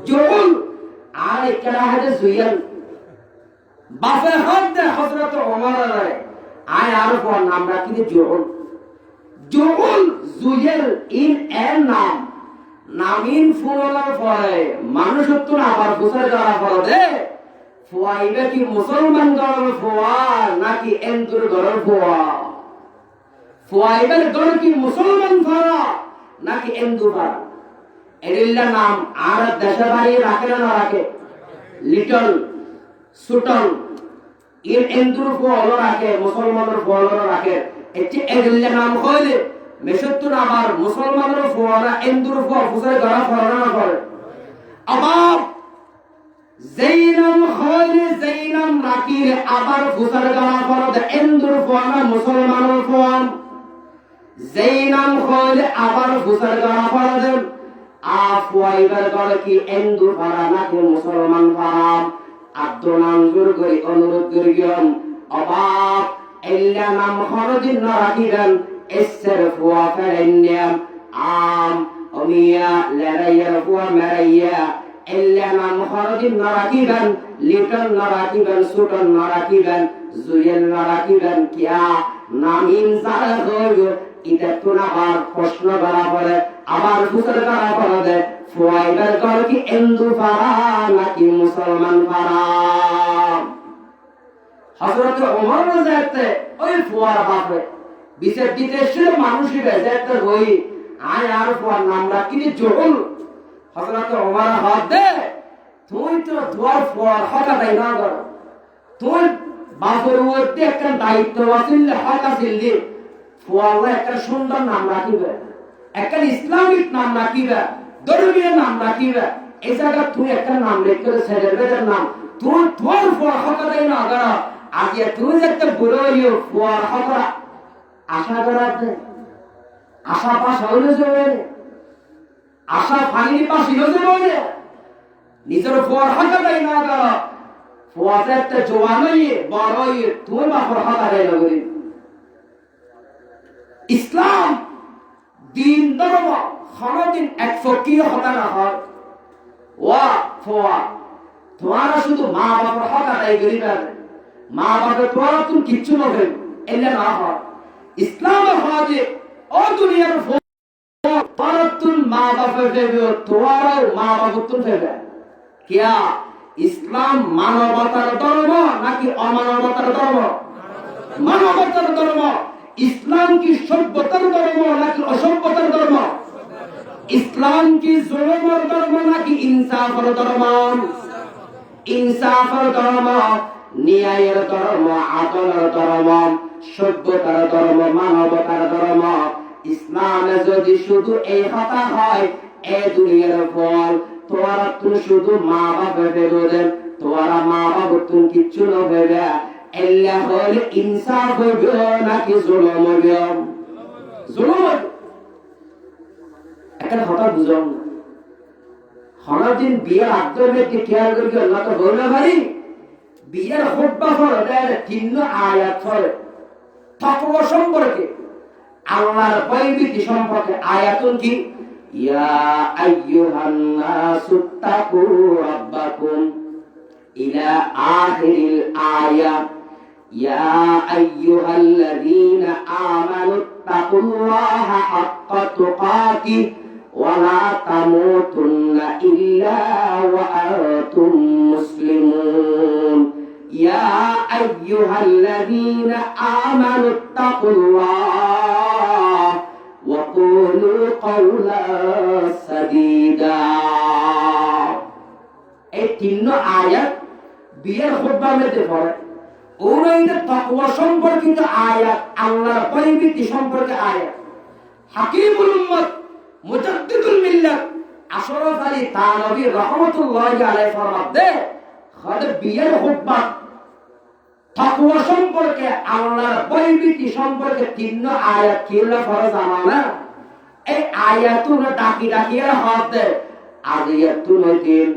জহুল। আর একটা হাতে জুয়াল বাবা কথা হযরত ওমর আয় আর ফুয়ার নাম রাখি যে জহুল। জহুল জুয়েল ইন এর নাম নামিন ফুয়ার পরে মানুষ তো আবার বুঝার যারা পড়ে দে ফুয়াইবে কি মুসলমান গড়ের ফুয়া নাকি এন্দুর গড়ের ফুয়া, ফুয়াইবের গড় কি মুসলমান ফারা নাকি এন্দু ফারা। এরিল্লা নাম আর দেশে বাড়ি রাখে না রাখে, লিটল সুটল এর এন্দুর ফুয়া রাখে, মুসলমানের ফুয়া রাখে। এটি এরিল্লা নাম কইলে মেশত্তুন আবার মুসলমানের ফোয়ারা এন্দুর ফোয়া ফুসাই গড়া ফরানা করে আবার জৈনম খয়রে জৈনম রাকির আবার ফুসার গড়া ফরদ এন্দুর ফোয়ারা মুসলমানের ফোয়াম জৈনম খয়রে আবার ফুসার গড়া ফরদ আফওয়াইবার গড় কি এন্দুর ফারা নাকি মুসলমান ফারাম আব্দুনানজুর করি অনুরোধ করিয়ম অবাক এল্লা নাম খরদিন না রাখিবেন এসের ফুয়া ফেরেন্যাম আম অমিয়া লেরাইয়া ফুয়া মেরাইয়া এল্লা নাম খরদিন না রাখিবেন লিটন না রাখিবেন সুটন না রাখিবেন জুয়েল না রাখিবেন কিয়া নামিন যারা হইল এটা তো না আর প্রশ্ন করা পড়ে আবার ফুসর করা পড়ে ফুয়াইবার কর কি এন্দু ফারা নাকি মুসলমান ফারা হযরত ওমর রাদিয়াল্লাহু ওই ফুয়ার বাপে বিশেষ বিদেশের মানুষই বেজাতে হই আয় আর ফুয়ার নাম রাখি জহুল হযরত ওমর হাত দে তুই তো দুয়ার ফুয়ার হকা দাই না কর তুই বাপের উপরে একটা দায়িত্ব আছিল হক আছিল ফুয়ার একটা সুন্দর নাম রাখিবে একটা ইসলামিক নাম রাখিবে ধর্মীয় নাম রাখিবে এই জায়গা তুই একটা নাম লিখে ছেলের নাম তুই তোর ফুয়ার হকা দাই না কর আগে তুই একটা বুড়ো হইও ফুয়ার হকা আশা করাতে আশা পাশ হইলে যাবে আশা ফানির পাশ হইলে যাবে নিজের ফুয়ার হকা দাই না কর ফুয়াতে একটা জওয়ান হইয়ে বড় হইয়ে তুই বাপর হকা দাই না করি ইসলাম দিন ধর্ম কোনদিন এক ফকির হতা না হয় ওয়া ফুয়া তোমার শুধু মা বাপর হকা দাই করিবে মা বাপের তোমার তুমি কিচ্ছু নবে এলে না হয় ইসলামের হজে ও দুনিয়ার তুন মা বাপের ফেবে তোমার মা বাপের তুন ফেবে কিয়া ইসলাম মানবতার ধর্ম নাকি অমানবতার ধর্ম মানবতার ধর্ম ইসলাম কি সভ্যতার ধর্ম নাকি অসভ্যতার ধর্ম ইসলাম কি জুলুমের ধর্ম নাকি ইনসাফের ধর্ম ইনসাফের ধর্ম ন্যায়ের ধর্ম আদলের ধর্ম সভ্যতার ধর্ম মানবতার ধর্ম ইসলামে যদি শুধু এই কথা হয় এই দুনিয়ার ফল তোরা তুমি শুধু মা বাবা ভেবে তোরা মা বাবা তুমি কিচ্ছু না ভেবে এল্লা হলে ইনসাফ হবে নাকি জুলুম হবে জুলুম একটা কথা বুঝলাম না হনাদিন বিয়ের আগ্রহে কি খেয়াল করি আল্লাহ তো বললো ভাই বিয়ের খুতবা পড়ে দেয় তিন আয়াত পড়ে তাকওয়া সম্পর্কে আল্লাহর ভয়ভীতি সম্পর্কে আয়াতুন কি ইয়া আইয়ুহান নাসু তাকু রাব্বাকুম ইলা আখিরিল আয়াত ইয়া আইয়ুহাল্লাযীনা আমানু তাকুল্লাহা হাক্কা তুকাতিহি ওয়া লা তামুতুন্না ইল্লা ওয়া আনতুম মুসলিমুন يا أيها الذين آمنوا اتقوا الله وقولوا قولا سديدا এই তিন আয়াত বিয়ের খুতবার মধ্যে পড়ে ওইটা তাকওয়া সম্পর্কিত আয়াত আল্লাহর ভয়ভীতি সম্পর্কে আয়াত হাকিমুল উম্মত মুজাদ্দিদুল মিল্লাত আশরাফ আলী থানভী রাহমাতুল্লাহি আলাইহি ফরমাতে খাদ বিয়ের খুতবা তাকওয়া সম্পর্কে আল্লাহর ভয়ভীতি সম্পর্কে তিন আয়াত কিলা ফরজ জানা এই আয়াতুন ডাকি হাত দে আয়াতুন দিন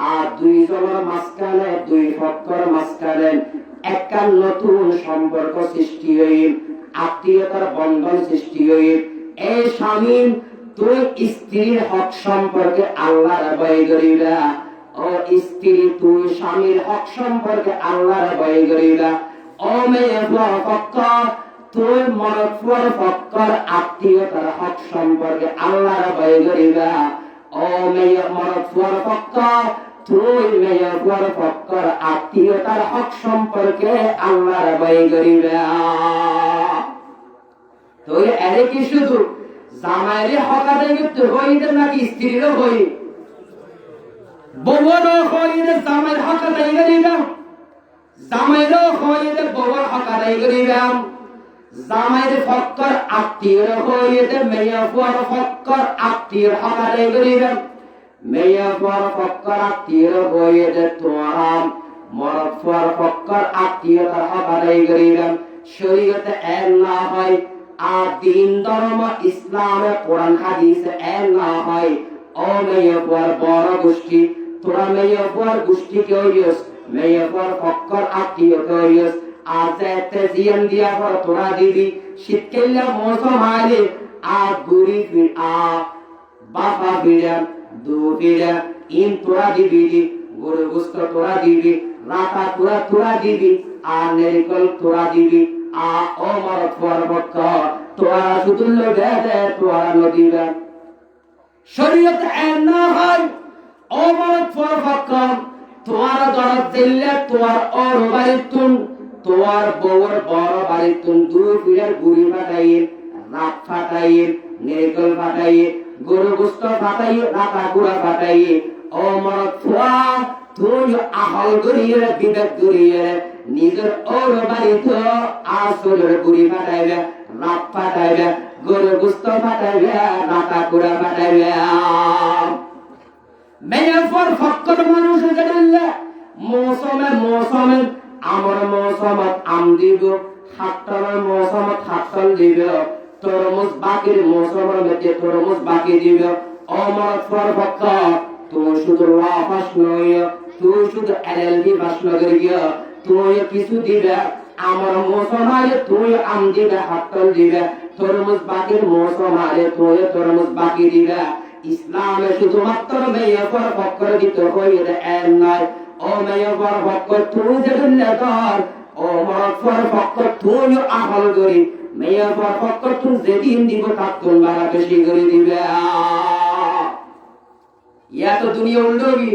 আর দুই জনের মাঝখানে দুই পক্ষের মাঝখানে একটা নতুন সম্পর্ক সৃষ্টি হইল আত্মীয়তার বন্ধন সৃষ্টি হইল এই স্বামী তুই স্ত্রীর হক সম্পর্কে আল্লাহর ভয় করিবা ও স্ত্রী তুই স্বামীর হক সম্পর্কে আল্লাহর ভয় করিবা ও মেয়ে পক্ষ তুই মরফর পক্ষর আত্মীয়তার হক সম্পর্কে আল্লাহর ভয় করিবা ও মেয়ে মরফর পক্ষ তুই মেয়ে পক্ষর আত্মীয়তার হক সম্পর্কে আল্লাহর ভয় করিবা তুই এর কি শুধু জামাইয়ের হক আদায় করতে হইতে নাকি স্ত্রীরও হই বউরও হইলে জামাইয়ের হক আদায় করিবা জামাইরও হইলে বউর হক আদায় করিবা জামাইরে ফক্কর আত্মীয়র হইতে মেয়া ফুয়ার ফক্কর আত্মীয়র হক আদায় করিবেন মেয়া ফুয়ার ফক্কর আত্মীয়র হইতে তোরাম মরদ ফুয়ার ফক্কর আত্মীয়তার হক আদায় করিবেন শরীয়তে এক না হয় আর দিন ধর্ম ইসলামে কোরআন হাদিসে এক না হয় ও মেয়া ফুয়ার বড় গোষ্ঠী তোরা মেয়া ফুয়ার গোষ্ঠীকে হইস মেয়া ফুয়ার ফক্কর আত্মীয়কে হইস আজতে জিয়ান দিয়া পর তোরা দিবি শীতকালে মৌসুম আইলে আর গুড়ি বাপা ফিরা দু ফিরা ইন তোরা দিবি গরু গোস্ত তোরা দিবি রাতা তোরা দিবি আর নেরিকল তোরা দিবি ও মরদ ফুয়ার পক্ষ তোরা শুধু লোকে দে তোরা নদীরা শরীয়ত এক না হয় ও মরদ ফুয়ার পক্ষ তোর দরদ দিলে তোর ওর বাড়ির তুন তোর বউর বড় বাড়ির তুন দু ফিরের গুড়ি ফাটাইয়ে রাত ফাটাইয়ে নেরিকল ফাটাইয়ে গরু গোস্ত ফাটাইয়ে রাতা গুড়া ফাটাইয়ে ও মরদ ফুয়া তুই আহল গরিয়ে বিবেক গরিয়ে নিজের ওর বাড়িতে আসলের গুড়ি ফাটাইবে রাত ফাটাইবে গরু গোস্ত ফাটাইবে রাতা গুড়া ফাটাইবে মেয়ের পর ফক্কর মানুষ গেলে মৌসুমে আমার মৌসুমত আম দিব হাতটার মৌসুমত হাতল দিব তরমুজ বাকির মৌসুমের মধ্যে তরমুজ বাকি দিব আমার পর ফক্কর তুই শুধু লাফাস নয় তুই শুধু এলএলবি বাস নগর গিয়া তুই কিছু দিবে আমার মৌসুম আলে তুই আম দিবে হাতল দিবে তরমুজ বাকির মৌসুম আলে তুই তরমুজ বাকি দিবে ইসলামে শুধুমাত্র মেয়ে পর ফক্কর দিতে হইলে এক নয় ও মেয়ে পর ফক্কর তুই যেদিনে কর ও মরদ পর ফক্কর তুই আহল করি মেয়ে পর ফক্কর তুই যেদিন দিব তার তোমরা বেশি করে দিবে या तो दुनिया उल्टोगी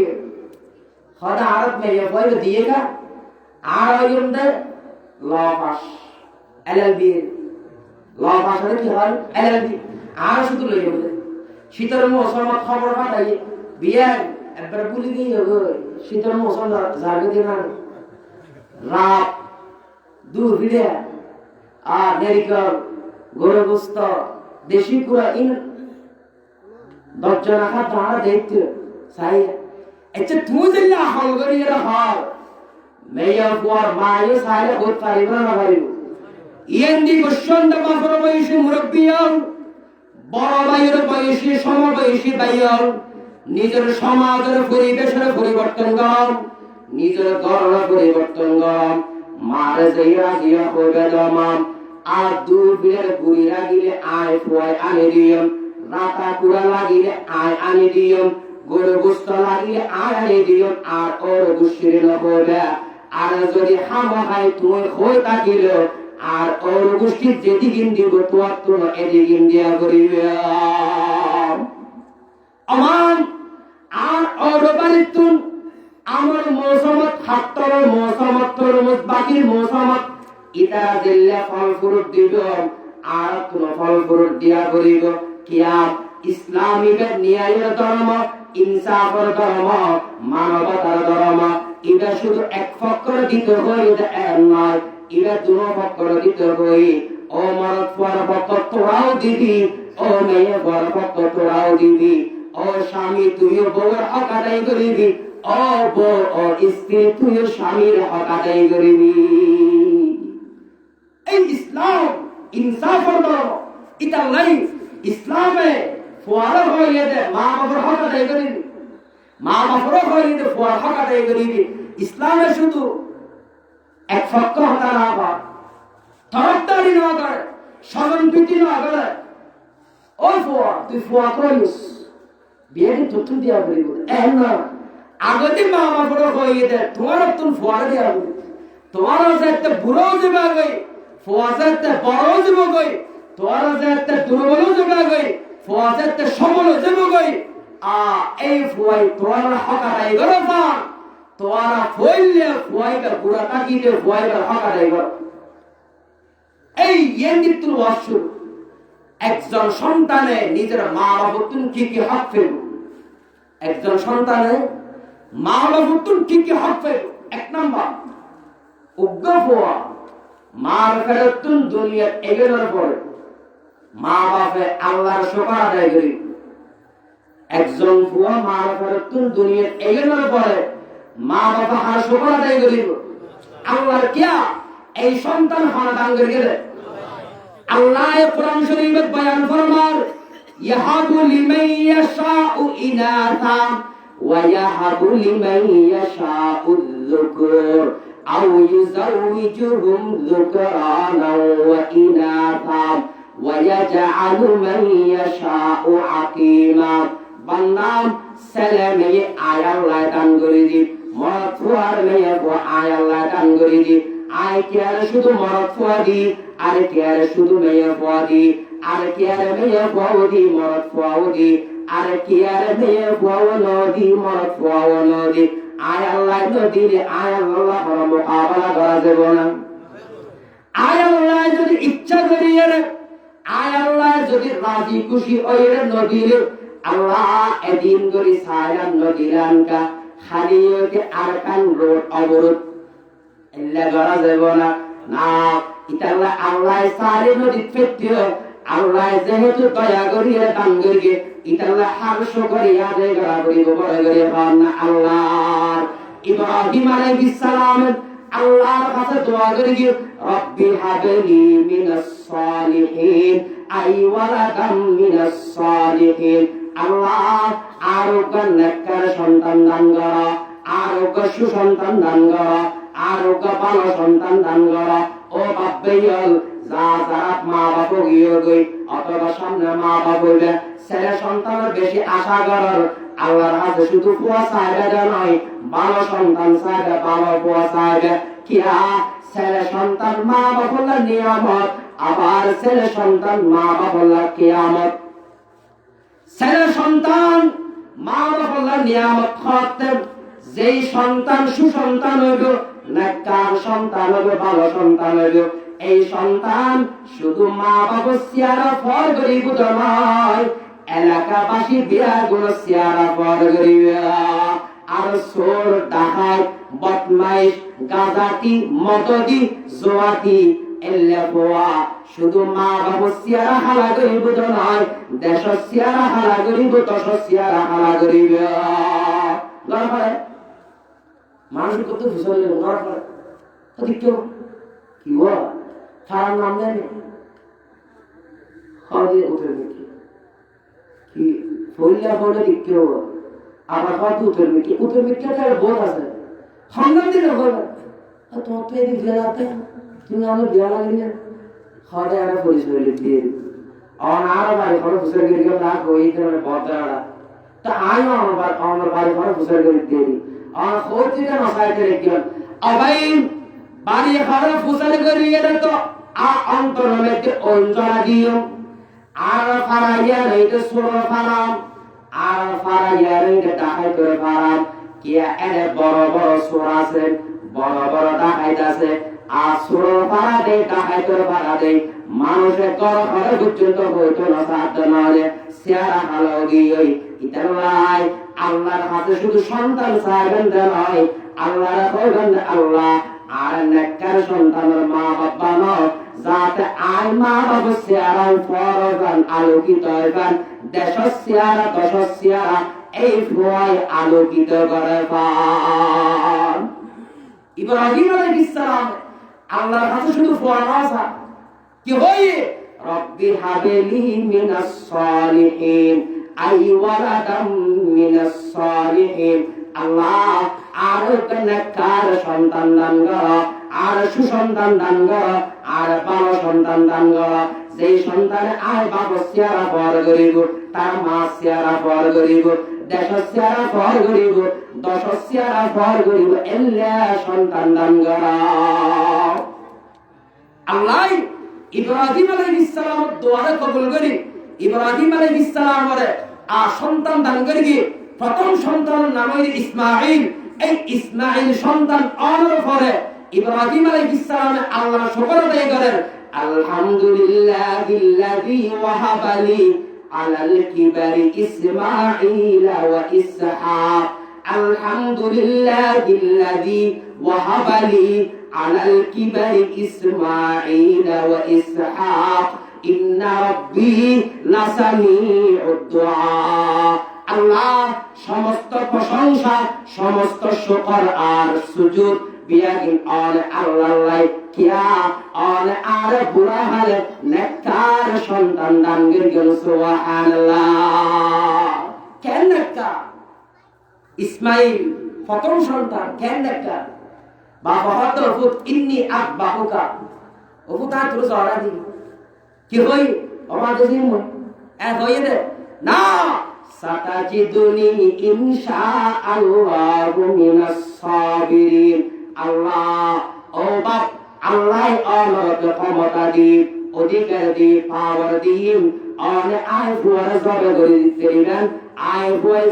खदा आरत में ये कोई दिएगा आरायुंदे law pass LLB law pass है कि हल एलएलबी आर शुद्ध ले होते शीतल मौसम में खबर पाइए बिया एबर पुली नहीं होगा शीतल मौसम जागे देना रात दो वीडियो नेरिकल गोरगुस्त देशी पूरा इन দর্জনা হাত ধরা দেখতে সাই এতে তুই দিলা হলগরি এর হাল মেয়া বুয়ার মায়ে সাইলে বহুত পারিবা না পারিব ইয়েন্দি বসন্ত বাপর বয়সী মুরব্বিয়াল বড় ভাইয়ের বয়সী সমবয়সী ভাইয়াল নিজের সমাজের পরিবেশের পরিবর্তন কর নিজের ঘরের পরিবর্তন কর মারে যাইয়া গিয়া কইবে দমাম আর দূর বিয়ের গুড়ি লাগিলে আয় ফুয়ায় আনে দিয়ম রাতা কুড়া লাগিলে আয় আনি দিয়ম গরু গোস্ত লাগিলে আয় আনি দিয়ম আর ওর গুষ্টির নকবে আর যদি হামাহাই তুই হই থাকিল আর ওর গুষ্টির যেদিন দিব তোর তো এদিন দিয়া করিবে আমার আর ওর বাড়ির তুন আমার মৌসুমত হাত্তর মৌসুমত তরমুজ বাকির মৌসুমত ইতারা দিল্লে ফল ফুরুট দিব আর কোন ফল ফুরুট দিয়া করিব কিয়াম ইসলামী ন্যায়ের ধর্ম ইনসাফের ধর্ম মানবতার ধর্ম এটা শুধু এক ফক্কর দিতে হয় এটা এক নয় এটা দুটো ফক্কর দিতে হয় ও মরদ পর ফক্কর তোরাও দিবি ও মেয়ে বড় ফক্কর তোরাও দিবি ও স্বামী তুইও বউয়ের হক আদায় করিবি ও বউ ও স্ত্রী তুইও স্বামীর হক আদায় করিবি এই ইসলাম ইনসাফের ধর্ম এটা নাই ইসলামে ফুয়ারা হইলে দে মা বাবার হক আদায় করিবি মা বাবার হইলে দে ফুয়ার হক আদায় করিবি ইসলামে শুধু এক ফক্ক হতা না বা তরফদারি না করে স্মরণ প্রীতি না করে ও ফুয়া তুই ফুয়া করিস বিয়ে কি তুই দিয়া করিব এ না আগতে মা বাবার হইলে দে তোমার তুই ফুয়ারা দিয়া করিবি তোমার যাতে বুড়ো যাবে আগে ফুয়া যাতে বড় যাবে আগে তোরা যাতে দুর্বল যাবে গই ফুয়া যাতে সবল যাবে গই এই ফুয়াই তোর হক আদায় করো না তোরা ফইলে ফুয়াইটা পুরা তাকিয়ে ফুয়াইটা হক আদায় করো এই ইয়েন্দিত্র ওয়াসু একজন সন্তানে নিজের মা বাবার কি কি হক পেল একজন সন্তানে মা বাবার কি কি হক পেল এক নাম্বার উগ্র ফুয়া মার ফেরতুন দুনিয়া এগোনোর পরে মা বাপে আল্লাহর শুকর আদায় করি। একজন ফুয়া মার ফেরতুন দুনিয়া এগোনোর পরে মা বাবা আর শুকর আদায় করিব আল্লাহর কিয়া এই সন্তান সন্তান করে গেলে আল্লাহ কোরআন শরীফে বয়ান ফরমান ইয়াহাবু লিমান ইয়াশাউ ইনাথা ওয়া ইয়াহাবু লিমান ইয়াশাউ যুকুর আও ইউযাউইজুহুম যুকরানা ওয়া ইনাথা ওয়া ইয়াজআলু মান ইয়াশাউ আকীমা। বান্দাম ছেলে মেয়ে আয় আল্লাহ দান করে দি, মরদ ফুয়ার মেয়ে আয় আল্লাহ দান করে দি। আয় কে আর শুধু মরদ ফুয়া দি, আর কে আর শুধু মেয়ে ফুয়া দি, আর কে আর মেয়ে ফুয়াও দি মরদ ফুয়াও দি, আর কে আর মেয়ে ফুয়াও নদী মরদ ফুয়াও নদী। আয় আল্লাহ নদী রে আয় আল্লাহ মোকাবেলা করা যাব না। আয় আল্লাহ যদি ইচ্ছা করিয়ে আয় আল্লাহ যদি রাজি খুশি ওই নদীর আল্লাহ এদিন করে সায়রান নদীর আনকা খালি হইতে আর কান রোড অবরোধ এল্লা করা যাব না। না ইতাল্লা আল্লাহ সারি নদী ফেটিও আল্লাহ যেহেতু দয়া করিয়ে দান করিয়ে ইতাল্লা হারশ করিয়া দে করা করিব বড় করিয়ে পান না। আল্লাহ ইব্রাহিম আলাইহিস সালাম আল্লাহর কাছে দোয়া করিয়ে রব্বি হাবলি মিনাস সালিহিন আই ওয়ালাদাম মিনাস সালিহিন। আল্লাহ আরোগ্য নেককার সন্তান দান করো, আরোগ্য সুসন্তান দান করো, আরোগ্য ভালো সন্তান দান করো। ও বাপ্পাইল যা যারা মা বাপ গিয়ে গই অথবা সামনে মা বাপ হইলে ছেলে সন্তানের বেশি আশা করার আল্লাহর কাছে শুধু ফুয়া চাইবে নয়, ভালো সন্তান চাইবে, ভালো ফুয়া চাইবে। কিয়া ছেলে সন্তান মা বাপল্লা নিয়ামত, আবার ছেলে সন্তান মা বাপল্লা কিয়ামত। ছেলে সন্তান মা বাপল্লা নিয়ামত হতে যেই সন্তান সুসন্তান হইব, নেককার সন্তান হইব, ভালো সন্তান হইব। এই সন্তান শুধু মা বাবা সিয়ারা ফর গরিব নয়, এলাকাবাসী বিরাট গুলো সিয়ারা ফর গরিব। আর চোর ডাকাত বদমাইশ গাজাতি মদদি জোয়াতি এল্লাফোয়া শুধু মা বাবা সিয়ারা হালা গরিব নয়, দেশ সিয়ারা হালা গরিব, দশ সিয়ারা হালা গরিব। নরফারে মানুষ কত ভুষণ নরফারে কেউ কি বল তার নাম জানে খাওয়া উঠে কি ফইলা বলে কেউ আবার কত উঠে কি উঠে মিটকে তার বোধ আছে সন্ধান দিলে বলে তোমার তো এদিক জেলাতে তুমি আমার বিয়া লাগিলে খাওয়া একটা পরিচয় লিখে আরো বাড়ি ঘরে ফুসের গিয়ে গেল না ওই বদাড়া তা আমিও আমার বাড়ি ঘরে ফুসের গিয়ে দিয়ে দিই আমার খোঁজ দিতে নসাইতে রেখে আবাই বাড়ি ঘরে ফুসের গিয়ে গেলে তো অন্তর হলে অঞ্জলা দিও আর ফারাইয়া রইতে সুর ফারাম আর ফারাইয়া রইতে ডাকাই করে ফারাম কিয়া এনে বড় বড় সুর আছে, বড় বড় ডাকাইত আছে। আর সুর ফারা দেয়, ডাকাই করে ফারা দেয়, মানুষের কর ঘরে পর্যন্ত হইতো না সাধ্য নয় সিয়ারা হালো গিয়ে ইতাল্লাই আল্লাহর হাতে শুধু সন্তান চাইবেন নয়, আল্লাহর কইবেন আল্লাহ আর নেককার সন্তানের মা বাবা নয়, যাতে আই মা বাবা সিয়ারা ফরগান আলোকিত হইবেন, দেশ সিয়ারা দশ সিয়ারা এই ভয় আলোকিত করে পান। ইব্রাহিম আলাইহিস সালাম আল্লাহর কাছে শুধু ফরমাসা কি হইয়ে রব্বি হাবলি মিনাস সালিহিন আই ওয়ালাদাম মিনাস সালিহিন। আল্লাহ আর নেককার সন্তান দান করো, আর সুসন্তান দান করো, আর ভালো সন্তান দান করো। যেই সন্তানে আয় বাবা সিয়ারা পর গরিব, তার মা সিয়ারা পর গরিব, দেশ সিয়ারা পর গরিব, দশ সিয়ারা পর গরিব, এল্লা সন্তান দান করো। আল্লাহ ইব্রাহিম আলাইহিস সালাম দোয়ারে কবুল করি ইব্রাহিম আলাইহিস সালামের সন্তান দান করি। প্রথম সন্তানের নাম হইল ইসমাঈল। এই ইসমাঈল সন্তান অনার পরে ইব্রাহিম আলাইহিস সালাম আল্লাহর শুকর আদায় করেন। আলহামদুলিল্লাহিল্লাযী ওয়াহাবালি আলাল কিবারি ইসমাঈল ওয়া ইসহাক। আলহামদুলিল্লাহিল্লাযী ওয়াহাবালি আলাল কিবারি ইসমাঈল ওয়া ইসহাক ইন্না রাব্বি লাসামিউদ দুআ। আল্লাহ সমস্ত প্রশংসা, সমস্ত শুকর আর সুজুদ বিয়াগিন অন আল্লাহ কিয়া অন আর বুড়া হালে নেককার সন্তান দান গেল সুবহানাল্লাহ। কেন নেককার? ইসমাইল প্রথম সন্তান, কেন নেককার? বাবা হত ফুত ইন্নি আকবাহুকা ওফুতা তুরু জরা দি কি হই আমাদের দিন এ হই দে না সাতাজিদুনি ইনশাআল্লাহু মিনাস সাবিরিন। আল্লাহ ও বাপ, আল্লাহ অনরত ক্ষমতা দি, অধিকার দি, পাওয়ার দি, অনে আয় ফুয়ার জবে করে দিতে দিবেন। আয় ফুয়ার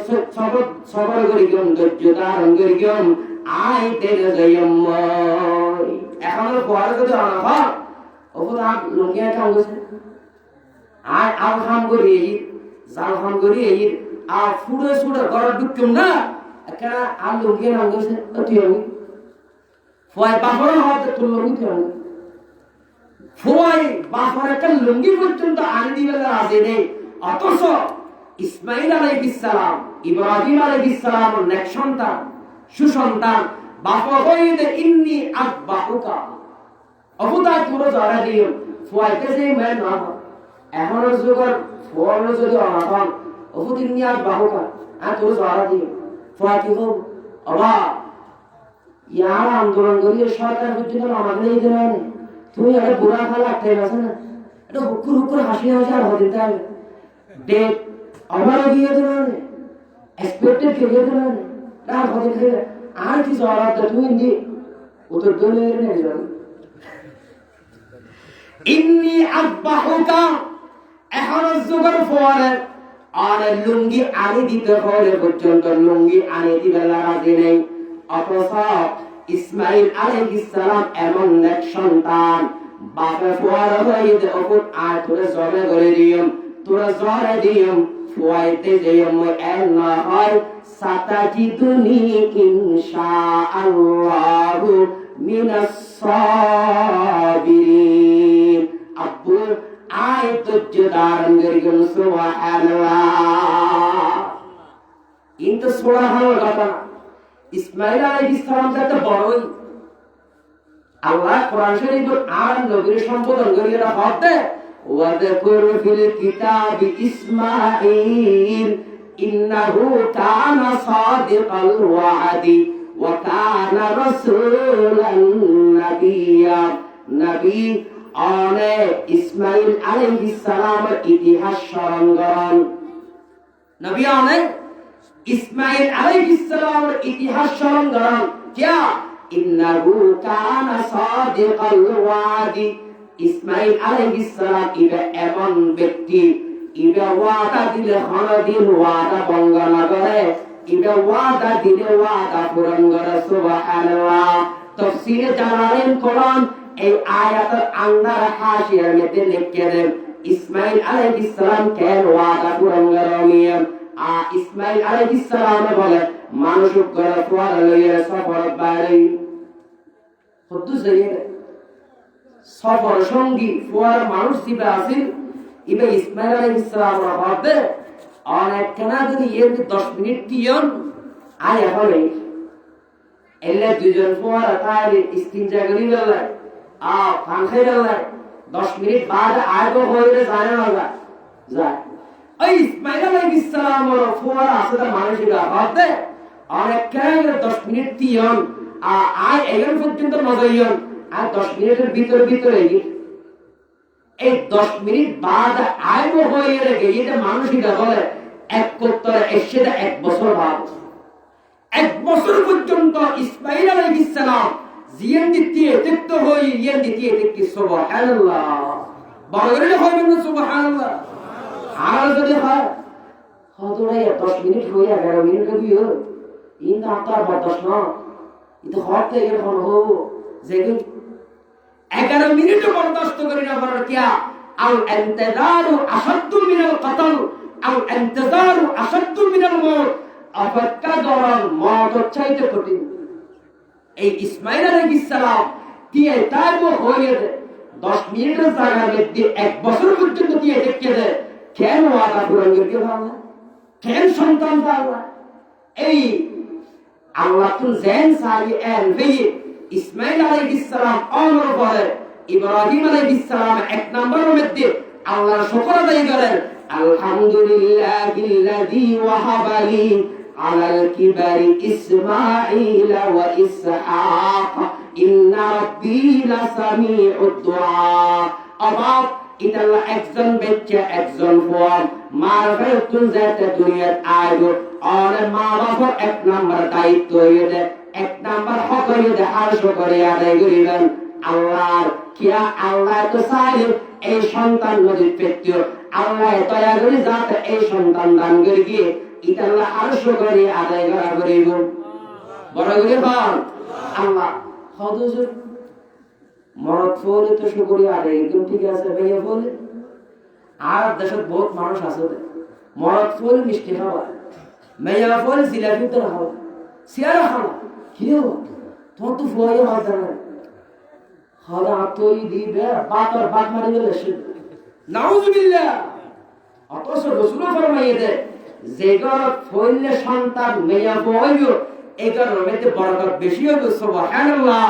সবর করি গম ধৈর্য ধারণ করি গম আয় তেরে জয়ম। এখন ফুয়ার যদি অনা হয় ওপর আপ লুঙ্গিয়া কাম গেছে আয় আল খাম করি জাল খাম করি আর ফুড়ে ফুড়ে ঘরে ঢুকতাম না একটা আর লুঙ্গিয়া নাম গেছে তুই আমি ফুয়াই বাপর হতে তোর লুঙ্গি তুই আমি ফুয়াই বাপর একটা লুঙ্গি পর্যন্ত আনি দিবে আছে নেই। অথচ ইসমাইল আলাইহিস সালাম, ইব্রাহিম আলাইহিস সালাম নেক সন্তান, সুসন্তান, বাপর হইতে ইন্নি আকবাহুকা অবুতা তুরো জরা দিও ফুয়াইতে যে মেন না এখন যুগর ফুয়ার যদি অনাথন অবুতি ইন্নি আকবাহুকা আর তুরো জরা দিও ফুয়া কি হব অবা ইয়ার আন্দোলন করিয়ে সরকার বুঝছিল আমাদের এই দিন তুমি একটা বুড়া খালা লাগতে আছে না এটা হুকুর হুকুর হাসি হাসি আর হতে হবে ডেট আমারও গিয়ে দিলেন এক্সপেক্টেড খেয়ে দিলেন আর হতে খেয়ে আর কি জরা তুমি ইন্দি উত্তর দলে নিয়ে যাবেন ইন্নি আকবাহুকা। এখন যুগের পরে আর লুঙ্গি আনি দিতে হলে পর্যন্ত লুঙ্গি আনি দিবে রাজি নেই। অথচ ইসমাইল আলাইহিস সালাম এমন এক সন্তান বাপে পরে হয়ে যে ওপর আর তোরে জবে করে দিও তোরা জরে দিও ফুয়াইতে যেও এর না হয় সাতাজিদুনি ইনশাআল্লাহু মিনাস সাবিরিন। আব্বু আয় ধৈর্য ধারণ করিবেন সুবহানাল্লাহ। কিন্তু সুবহানাল্লাহ কথা ইসমাইল আলাইহিস সালাম যাতে বড়ই আল্লাহ কোরআন শরীফে আর নবীর সম্বোধন করিয়া হতে ওয়াযকুর ফিল কিতাবি ইসমাঈল ইন্নাহু কানা সাদিকাল ওয়াদি ওয়া কানা রাসূলান নাবিয়্যা। নবী অনে ইসমাইল আলাইহিস সালামের ইতিহাস স্মরণ করেন। নবী অনে ইসমাইল আলাইহিস সালামের ইতিহাস স্মরণ করেন। क्या ইন্নাহু কানা সাদিকাল ওয়াদি। ইসমাইল আলাইহিস সালাম ইবে এমন ব্যক্তি ইবে ওয়াদা দিলে কোনদিন ওয়াদা ভঙ্গ না করে, ইবে ওয়াদা দিলে ওয়াদা পূরণ করে সুবহানাল্লাহ। তাফসীরে জালালাইন কোরআন এই আয়াতের আন্দার হাসিয়ার মধ্যে লিখে দেন ইসমাইল আলাইহিস সালাম কেন ওয়াদা পূরণ করেন। ইসমাইল আলাইহিস সালাম বলে মানুষ করে ফুয়ার লইয়া সফর বাইরে হতো যাইয়ে সফর সঙ্গী ফুয়ার মানুষ দিবে আসিল ইবে ইসমাইল আলাইহিস সালাম হতে অনেক কেনা যদি এর 10 মিনিট টিয়ন আয় হলে এলে দুজন ফুয়ার তাই ইস্তিনজা করি গেল খান খাই গেল 10 মিনিট বাদ আয় তো হইলে জানে না যায় এই ইসমাইল আলাইহিস সালাম ফুয়ার আসলে মানুষের হতে অনেক কেনা 10 মিনিট টিয়ন আয় এখন পর্যন্ত নজরিয়ন আর 10 মিনিটের ভিতরে এই 10 মিনিট বাদ আইব হয়ে রেখে এটা মানুষিরা বলে এক করতে এসে 1 বছর বাদ 1 বছর পর্যন্ত ইসমাইল আলাইহিস সালাম জিয়ান দিতে তেক্ত হই ইয়ান দিতে দেখি সুবহানাল্লাহ বড় করে হইবেন না সুবহানাল্লাহ। আর যদি হয় হতরে 10 মিনিট হই 11 মিনিট দিও ইন আতার বদস না এটা হতে এখন হবো যেগুন 11 মিনিট বরদাস্ত করি না করার কিয়া আল ইন্তেজারু আশাদ্দু মিনাল কতল আল ইন্তেজারু আশাদ্দু মিনাল মউত। অপেক্ষা করার মওত চাইতে কঠিন। এই ইসমাইল আলাইহিস সালাম দিয়ে তাই হয়ে দে 10 মিনিটের জায়গার মধ্যে 1 বছর পর্যন্ত দিয়ে দেখে দে কেন ওয়াদা পূরণ করতে পারল না, কেন সন্তান পারল না। এই আল্লাহ তুন জেন সারি এর ভেয়ে ইসমাইল আলাইহিস সালাম অমর বলে ইব্রাহিম আলাইহিস সালাম 1 নম্বরের মধ্যে আল্লাহর শুকর আদায় করেন, আলহামদুলিল্লাহিল্লাযী ওয়াহাবালি আলাল কিবারি ইসমাঈল ওয়া ইসহাক ইন্না রাব্বী লাসামিউদ দুআ। অবাক ইতাল্লাহ একজন বাচ্চা একজন ফোন মার ফেরতুন যেতে দুনিয়াত আইলো আর মা বাবার 1 নম্বর দায়িত্ব হইলে 1 নম্বর হক হইলে আর শুকর আদায় করিবেন আল্লাহর। কিয়া আল্লাহ তো চাইলে এই সন্তান নদীর পেত্য আল্লাহ দয়া করে যাতে এই সন্তান দান করে গিয়ে ইতাল্লাহ আর শুকর আদায় করা করিব বড় করে বল আল্লাহ। হদুজুর মরদ ফলে তো শুকরিয়া আদায় একদম ঠিক আছে ভাইয়া বলে। আর দেশত বহুত মানুষ আছে মরদ ফল মিষ্টি খাওয়া, মেয়া ফল জিলাপি তো খাওয়া, সিয়ারা খাওয়া, কি হলো তোমার তো ফুয়াইয়া হয় জানা খাওয়া আতই দিবে বাত আর বাত মারি গেলে সে নাউজুবিল্লাহ। অথচ রাসূল ফরমাইয়ে দেয় যে ঘরত ফললে সন্তান মেয়া বইও এই ঘরের মধ্যে বরকত বেশি হবে সুবহানাল্লাহ।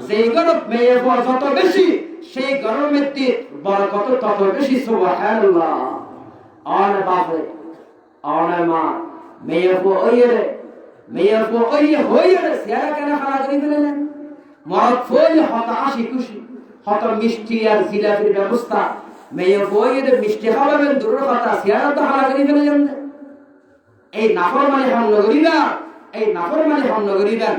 যেই ঘরত মেয়ে বর যত বেশি সেই ঘরের মধ্যে বরকত তত বেশি সুবহানাল্লাহ। আর বাপে আর মা মেয়ে বইয়ে হইয়ে সেরা কেন খাওয়া করি ফেলেন মরদ ফল হত হাসি খুশি হত মিষ্টি আর জিলাপির ব্যবস্থা মেয়ে বইয়ে মিষ্টি খাওয়াবেন দূরের কথা সেরা তো খাওয়া করি ফেলেন। এই নাফরমানি হন নগরীরা এই নাফরমানি হন নগরীবেন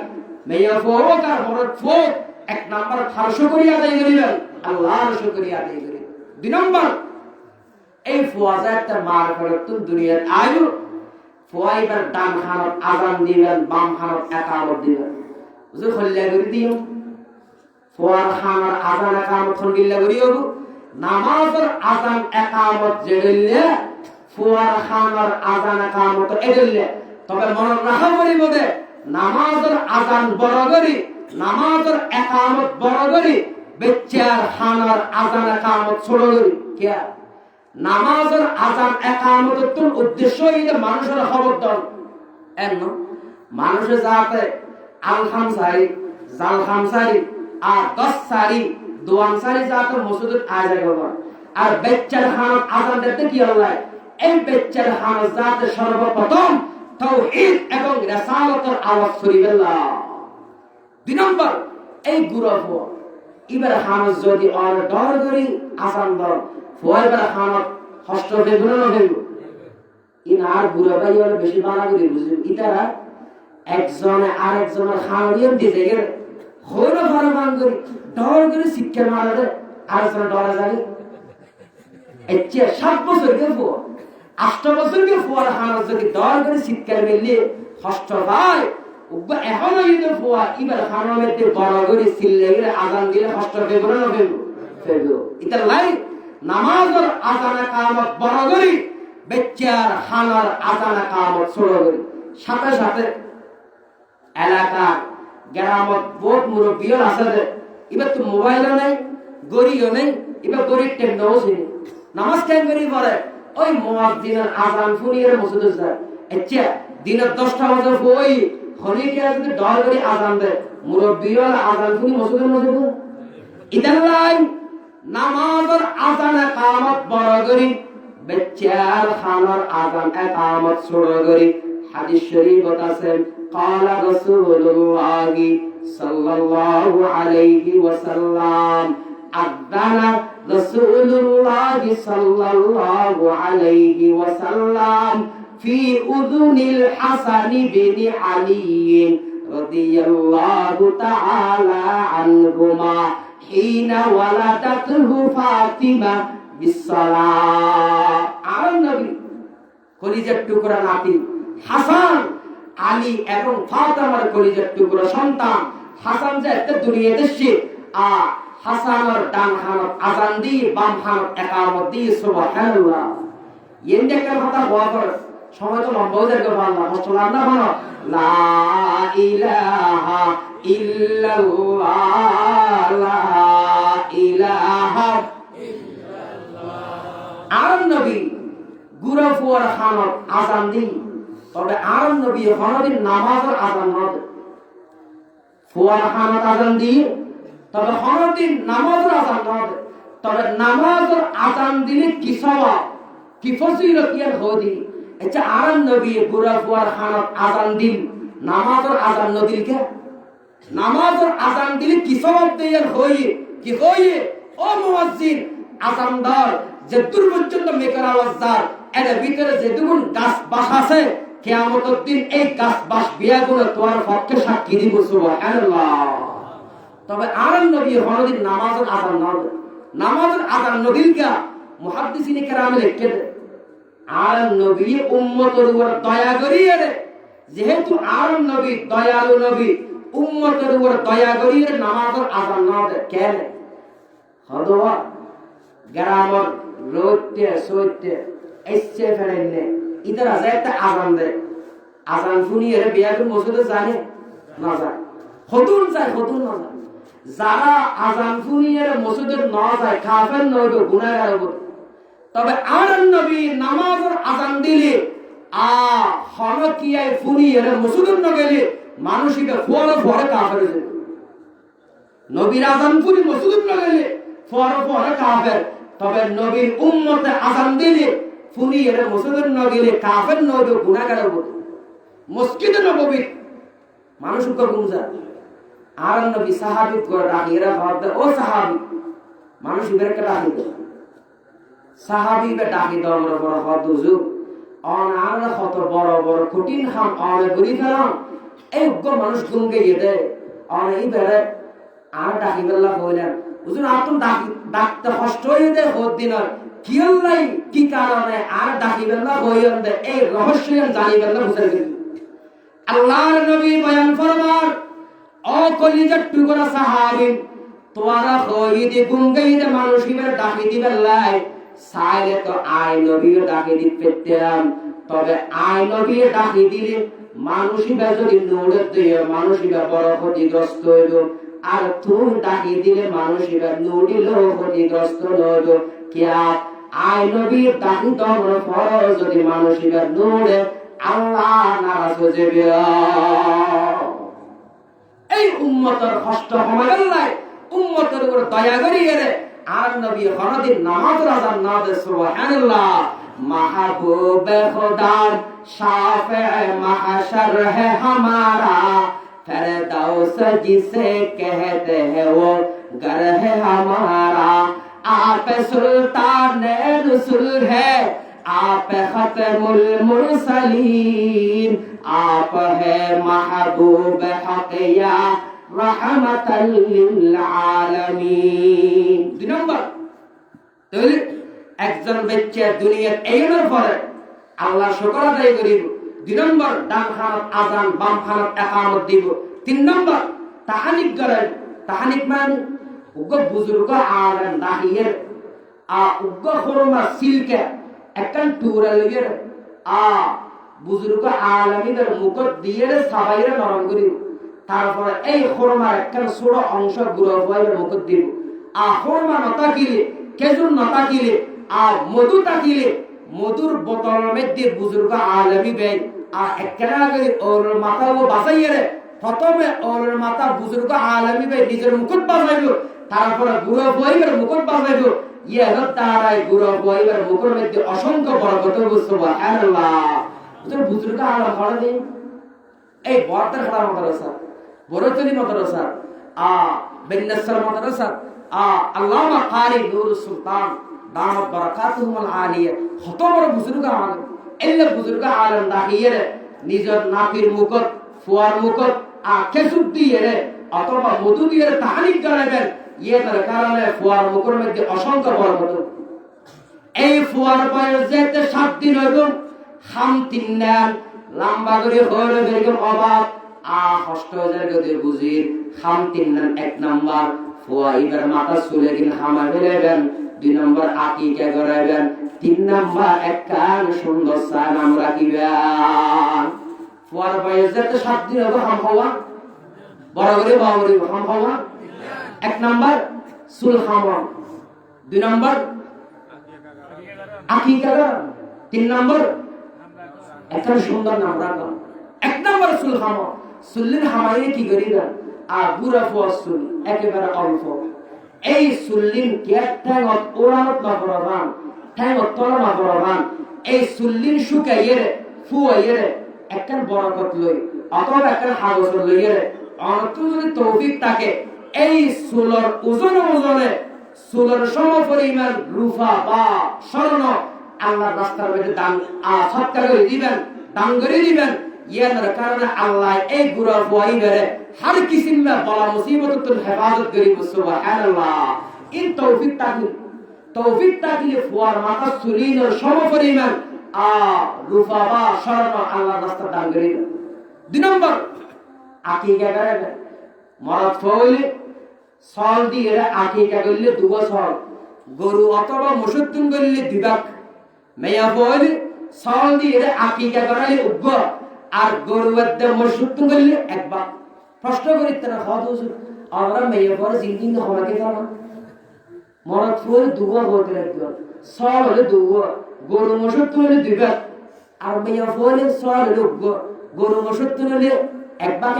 মেয়ে ফোক আর মরদ ফোক 1 নম্বর খারশো করিয়া আদায় করিবেন আল্লাহর শুকরিয়া আদায় করিবেন। 2 নম্বর এই ফুয়াজা একটা মার ফেরতুন দুনিয়ার আয়ু ফুয়াইবার ডান খানত আজান দিবেন বাম খানত একামত দিবেন বুঝো খল্লা করে দিও ফুয়ার খানার আজান একামত খন্ডিল্লা করিও নামাজের আজান একামত জেড়িলে ফুয়ার খানার আজান একামত এড়িলে তবে মনে রাখা করি বলে নামাজের আজান বড় করি নামাজের একামত বড় করি বেচ্চার খানার আজান একামত ছোট করি কে নামাজের আজান একামতের তোর উদ্দেশ্য এই যে মানুষের খবর দাও এন মানুষের যাতে আল খামসারি জাল খামসারি আর 10 সারি দোয়ান সারি যাতে মসজিদে আয় করবা আর বেচ্চার খানার আজান দিতে কি আল্লাহ এই বেচ্চার খানার যাতে সর্বপ্রথম তাওহীদ এবং রিসালাতের আওয়াজ ছড়িবেলা। 2 নম্বর এই গুরব ইবার খানস যদি আর ডর করি আসান দর ফয়বার খানত হস্ত বেগুনা নবেল ইন আর গুরবাই আর বেশি বাড়া করি বুঝি ইতারা একজনে আর একজনের খাওয়িন দিতে গেলে হইল ফরমান করি ডর করে শিক্ষা মারারে আর জন ডরা যাবে এচ্ছে 7 বছর গেল 8 বছর গেল ফুয়ার খানস যদি ডর করে শিক্ষা মিললে হস্ত ভাই উবা এখন ইদে ফুয়া ইবার খানমেতে বড় করে সিললে গেলে আজান দিলে হস্ত বেগুনা নবেল ফেলো ইতা লাই নামাজের আজান একামত বড় করি বেচ্চার খানার আজান একামত ছোট করি। সাথে সাথে এলাকা গ্রামত বহুত মুরব্বিও আছে এবার তো মোবাইলও নেই গড়িও নেই এবার গড়ির টেন্ডও ছিল নামাজ কেন করি পরে ওই মুয়াজ্জিনের আজান শুনিয়ে মসজিদে যায় আচ্ছা দিনের 10টা বাজে ওই খনিকে যদি ডর করে আজান দেয় মুরব্বিও আজান শুনি মসজিদের মধ্যে ইদান লাই নামাজের আজান একামত বড় করি বেচ্চার খানার আজান একামত ছোট করি। হাদিস শরীফ আছে قال رسول الله صلى الله عليه وسلم أذن رسول الله صلى الله عليه وسلم في أذن الحسن بن علي رضي الله تعالى عنهما حين ولدته فاطمة بالصلاة على النبي কলিজার টুকরা নাতি হাসান আলী এবং ফাতেমার কলিজার টুকরা সন্তান হাসান যে একটা দুনিয়াতে এসে হাসানের ডান হাত আজান দিয়ে বাম হাত একামত দিয়ে সুবহানাল্লাহ এন্ডে কার কথা বলার সময় তো লম্বা হয়ে যাবে আল্লাহ মুসলমান না হলো লা ইলাহা ইল্লাল্লাহ লা ইলাহা আর নবী গুরা ফুয়ার খানত আজান দিন, তবে আর নবী হনদিন নামাজের আজান নদ ফুয়ার খানত আজান দিয়ে, তবে হনদিন নামাজের আজান নদ, তবে নামাজের আজান দিলে কি সওয়াব কি ফজিলত ইয়ার হদি। আচ্ছা আর নবী গুরা ফুয়ার খানত আজান দিন, নামাজের আজান নদিল কে? নামাজের আজান দিলে কি সওয়াব দেয়ার হইয়ে কি হইয়ে? ও মুয়াজ্জিন আজানদার যে দূর পর্যন্ত মেকার আওয়াজদার এর ভিতরে যে দুগুণ গাছ বাস আছে, কিয়ামতের দিন এই গাছ বাস বিয়াগুলো তোমার পক্ষে সাক্ষী দিব। সুবহানাল্লাহ। তবে আর নবী হনদিন নামাজের আজান নদ, নামাজের আজান নদিল কা মুহাদ্দিসিনে কেরামে লিখে দে আর নবী উম্মতের উপর দয়া করিয়ে রে, যেহেতু আর নবী দয়ালু নবী, উম্মতের উপর দয়া করিয়ে নামাজের আজান নদ কেন হদওয়া গ্রামর রোতে সইতে এসে ফেরেননে ইদার আজাইতে আজান দে, আজান শুনিয়ে রে বিয়াকে মসজিদে জানে না যায়, হতুন যায় হতুন না যায়। যারা আজান শুনিয়ে রে মসজিদে না যায় কাফের নয় গুনাহগার হবে। তবে আর নবী নামাজের আজান দিলে হনকিয়ায় শুনিয়ে রে মসজিদে না গেলে মানুষকে ফোয়ারে ফোয়ারে কাফের হয়ে যাবে। নবীর আজান শুনি মসজিদে না গেলে ফোয়ারে ফোয়ারে কাফের, তবে নবীর উম্মতে আজান দিলে শুনিয়ে রে মসজিদে না গেলে কাফের নয় গুনাহগার হবে। মসজিদে নববী মানুষকে গুমজা আর নবী সাহাবী করে ডাকিরা ভাবতে ও সাহাবী মানুষ ইবেরকে ডাকি দে সাহাবী বে ডাকি দাও বড় বড় হদ হুজুর অন আর কত বড় বড় কঠিন হাম অনে গরি ফেলাম এই উগ্র মানুষ গুঙ্গে দে অন ইবেরে আর ডাকি বেলা কইলেন হুজুর আপন ডাকি ডাকতে কষ্ট হই দে হদ দিনার কি হলাই কি কারণে আর ডাকি বেলা কইলেন দে এই রহস্য জানি বেলা হুজুর আল্লাহর নবী বয়ান ফরমান ও কলিজার টুকরা সাহাবী তোরা হইতে গুঙ্গাইতে মানুষ ইবের ডাকি দিবেন লাই সাইলে তো আই নবী ডাকি দিতেন, তবে আই নবী ডাকি দিলে মানুষ ইবে যদি নড়ে দিয়ে মানুষ ইবে বড় ক্ষতিগ্রস্ত হইল, আর তুই ডাকি দিলে মানুষ ইবে নড়িল ক্ষতিগ্রস্ত হইল। কিয়া আই নবী ডাকি দেওয়ার পর যদি মানুষ ইবে নড়ে আল্লাহ নারাজ হয়ে যাবে। এই উম্মতের কষ্ট হবে আল্লাহ উম্মতের উপর দয়া করিয়ে রে আর নবী হনদিন নামাজের আজান না দে। সুবহানাল্লাহ। महबूब खुदा शाफ़े महशर है हमारा, फिरदौस जिसे कहते हैं वो घर है हमारा। आप सुल्तान रसूल है, आप खत्मुल मुरसलीन, आप है महबूब हक़िया रहमतल लिल आलमीन। 2 নম্বর তাহলে একজন বাচ্চা দুনিয়ার এইবার পরে আল্লাহ শুকর আদায় করিব। 2 নম্বর ডান খানত আজান বাম খানত ইকামত দিব। 3 নম্বর তাহানিক করেন। তাহানিক মানে উগ্র বুজুর্গ আলেম দাহিয়ের উগ্র খরমা সিলকে একখান টুরা লগের বুজুর্গ আলেমীদের মুখত দিয়ে সবাইরে নরম করিব। তারপরে এই খরমার একখান ছোট অংশ গুঁড়ো হয়ে মুখত দিব। খরমা নতাকিলে খেজুর নতাকিলে মধু তাকিলে মধুর বোতলের মধ্যে বুজুর্গ আলেমী বেয় একখানা করে ওর মাথা ও বাঁচাইয়ে রে প্রথমে ওর মাথা বুজুর্গ আলেমী বেয় নিজের মুকুট বাজাইব, তারপরে গুঁড়ো বইবের মুকুট বাজাইব। ইয়ে তারাই গুঁড়ো বইবের মুকুট মধ্যে অসংখ্য বরকত। সুবহানাল্লাহ। বুজুর্গ আলেম করে দিন এই বর্তার খারাপ মাদ্রাসা বড়তলি মাদ্রাসা বেন্নাসর মাদ্রাসা আল্লামা কারি নূর সুলতান দামাত বারাকাতুহুল আলিয়া কত বড় বুজুর্গ আলেম। এলে বুজুর্গ আলেম দাহিয়ে নিজের নাপির মুকুট ফুয়ার মুকুট খেজুর দিয়ে অথবা মধু দিয়ে তাহানিক করাবেন। ইয়ের কারণে ফুয়ার মুকুটের মধ্যে অসংখ্য বরকত। এই ফুয়ার বয়স যেতে 7 দিন হইল খাম 3 নেন লম্বা করে হইল বেরকম অবাক কষ্ট হয়ে গেছে বুঝির খাম 3 নেন। 1 নাম্বার ফুয়া এবার মাথা চুলে কিন খামা ফেলেবেন। 2 নম্বর আকিকা করাইবেন। 3 নম্বর এক কান সুন্দর চা নাম রাখিবেন। ফুয়ার বয়স যেতে 7 দিন হবে খাম খাওয়া বড় করে বাবা করে খাম খাওয়া এক নাম্বার সুল খামা, 2 নাম্বার আকিকা করা, 3 নাম্বার একটা সুন্দর নাম রাখা। 1 নাম্বার সুল খামা, সুল্লির হামাইয়ে কি করিবা আর বুড়া ফুয়া সুল একেবারে অল্প। এই সুল্লিন কে ঠ্যাঙত ওড়ানত না পড়াবান, ঠ্যাঙত তলা না পড়াবান, এই সুল্লিন শুকাইয়ে ফুয়াইয়ে একখান বরকত লই অথবা একখান হাগজ লইয়ে অনত যদি তৌফিক থাকে এই সুলর ওজনে সুলর সম পরিমাণ রুফা বা স্বর্ণ আল্লাহর রাস্তার মধ্যে দান সৎকা করে দিবেন, দান করে দিবেন। ইয়ার কারণে আল্লাহ এই গুরা ফুয়াই বেরে हर किस्म में बला मुसीबत तुम हिफाजत करी सुभान अल्लाह। इन तौफीक ताकि फुआर माता सुलीन और शम परिमाण रुफावा शरण अल्लाह रास्ता दान करी। 2 नंबर আকিকা করে মরদ ফলে সল দিয়ে আকিকা করলে 2 সল, গরু অথবা মুসুদ্দিন করলে 2 ভাগ, মেয়া ফলে সল দিয়ে আকিকা করলে উগ্গ আর গরু মধ্যে মুসুদ্দিন করলে 1 ভাগ। প্রশ্ন করি তারা খাওয়া আমরা মেয়ে পরে জিন্দিন হওয়াকে জানা মরদ ফুল 2 ভাগ হতে রাখবে, সল হলে 2 ভাগ, গরু মুসুদ্দিন হলে 2 ভাগ আর মেয়ে ফলে সল হলে উগ্গ, গরু মুসুদ্দিন হলে 1 ভাগ।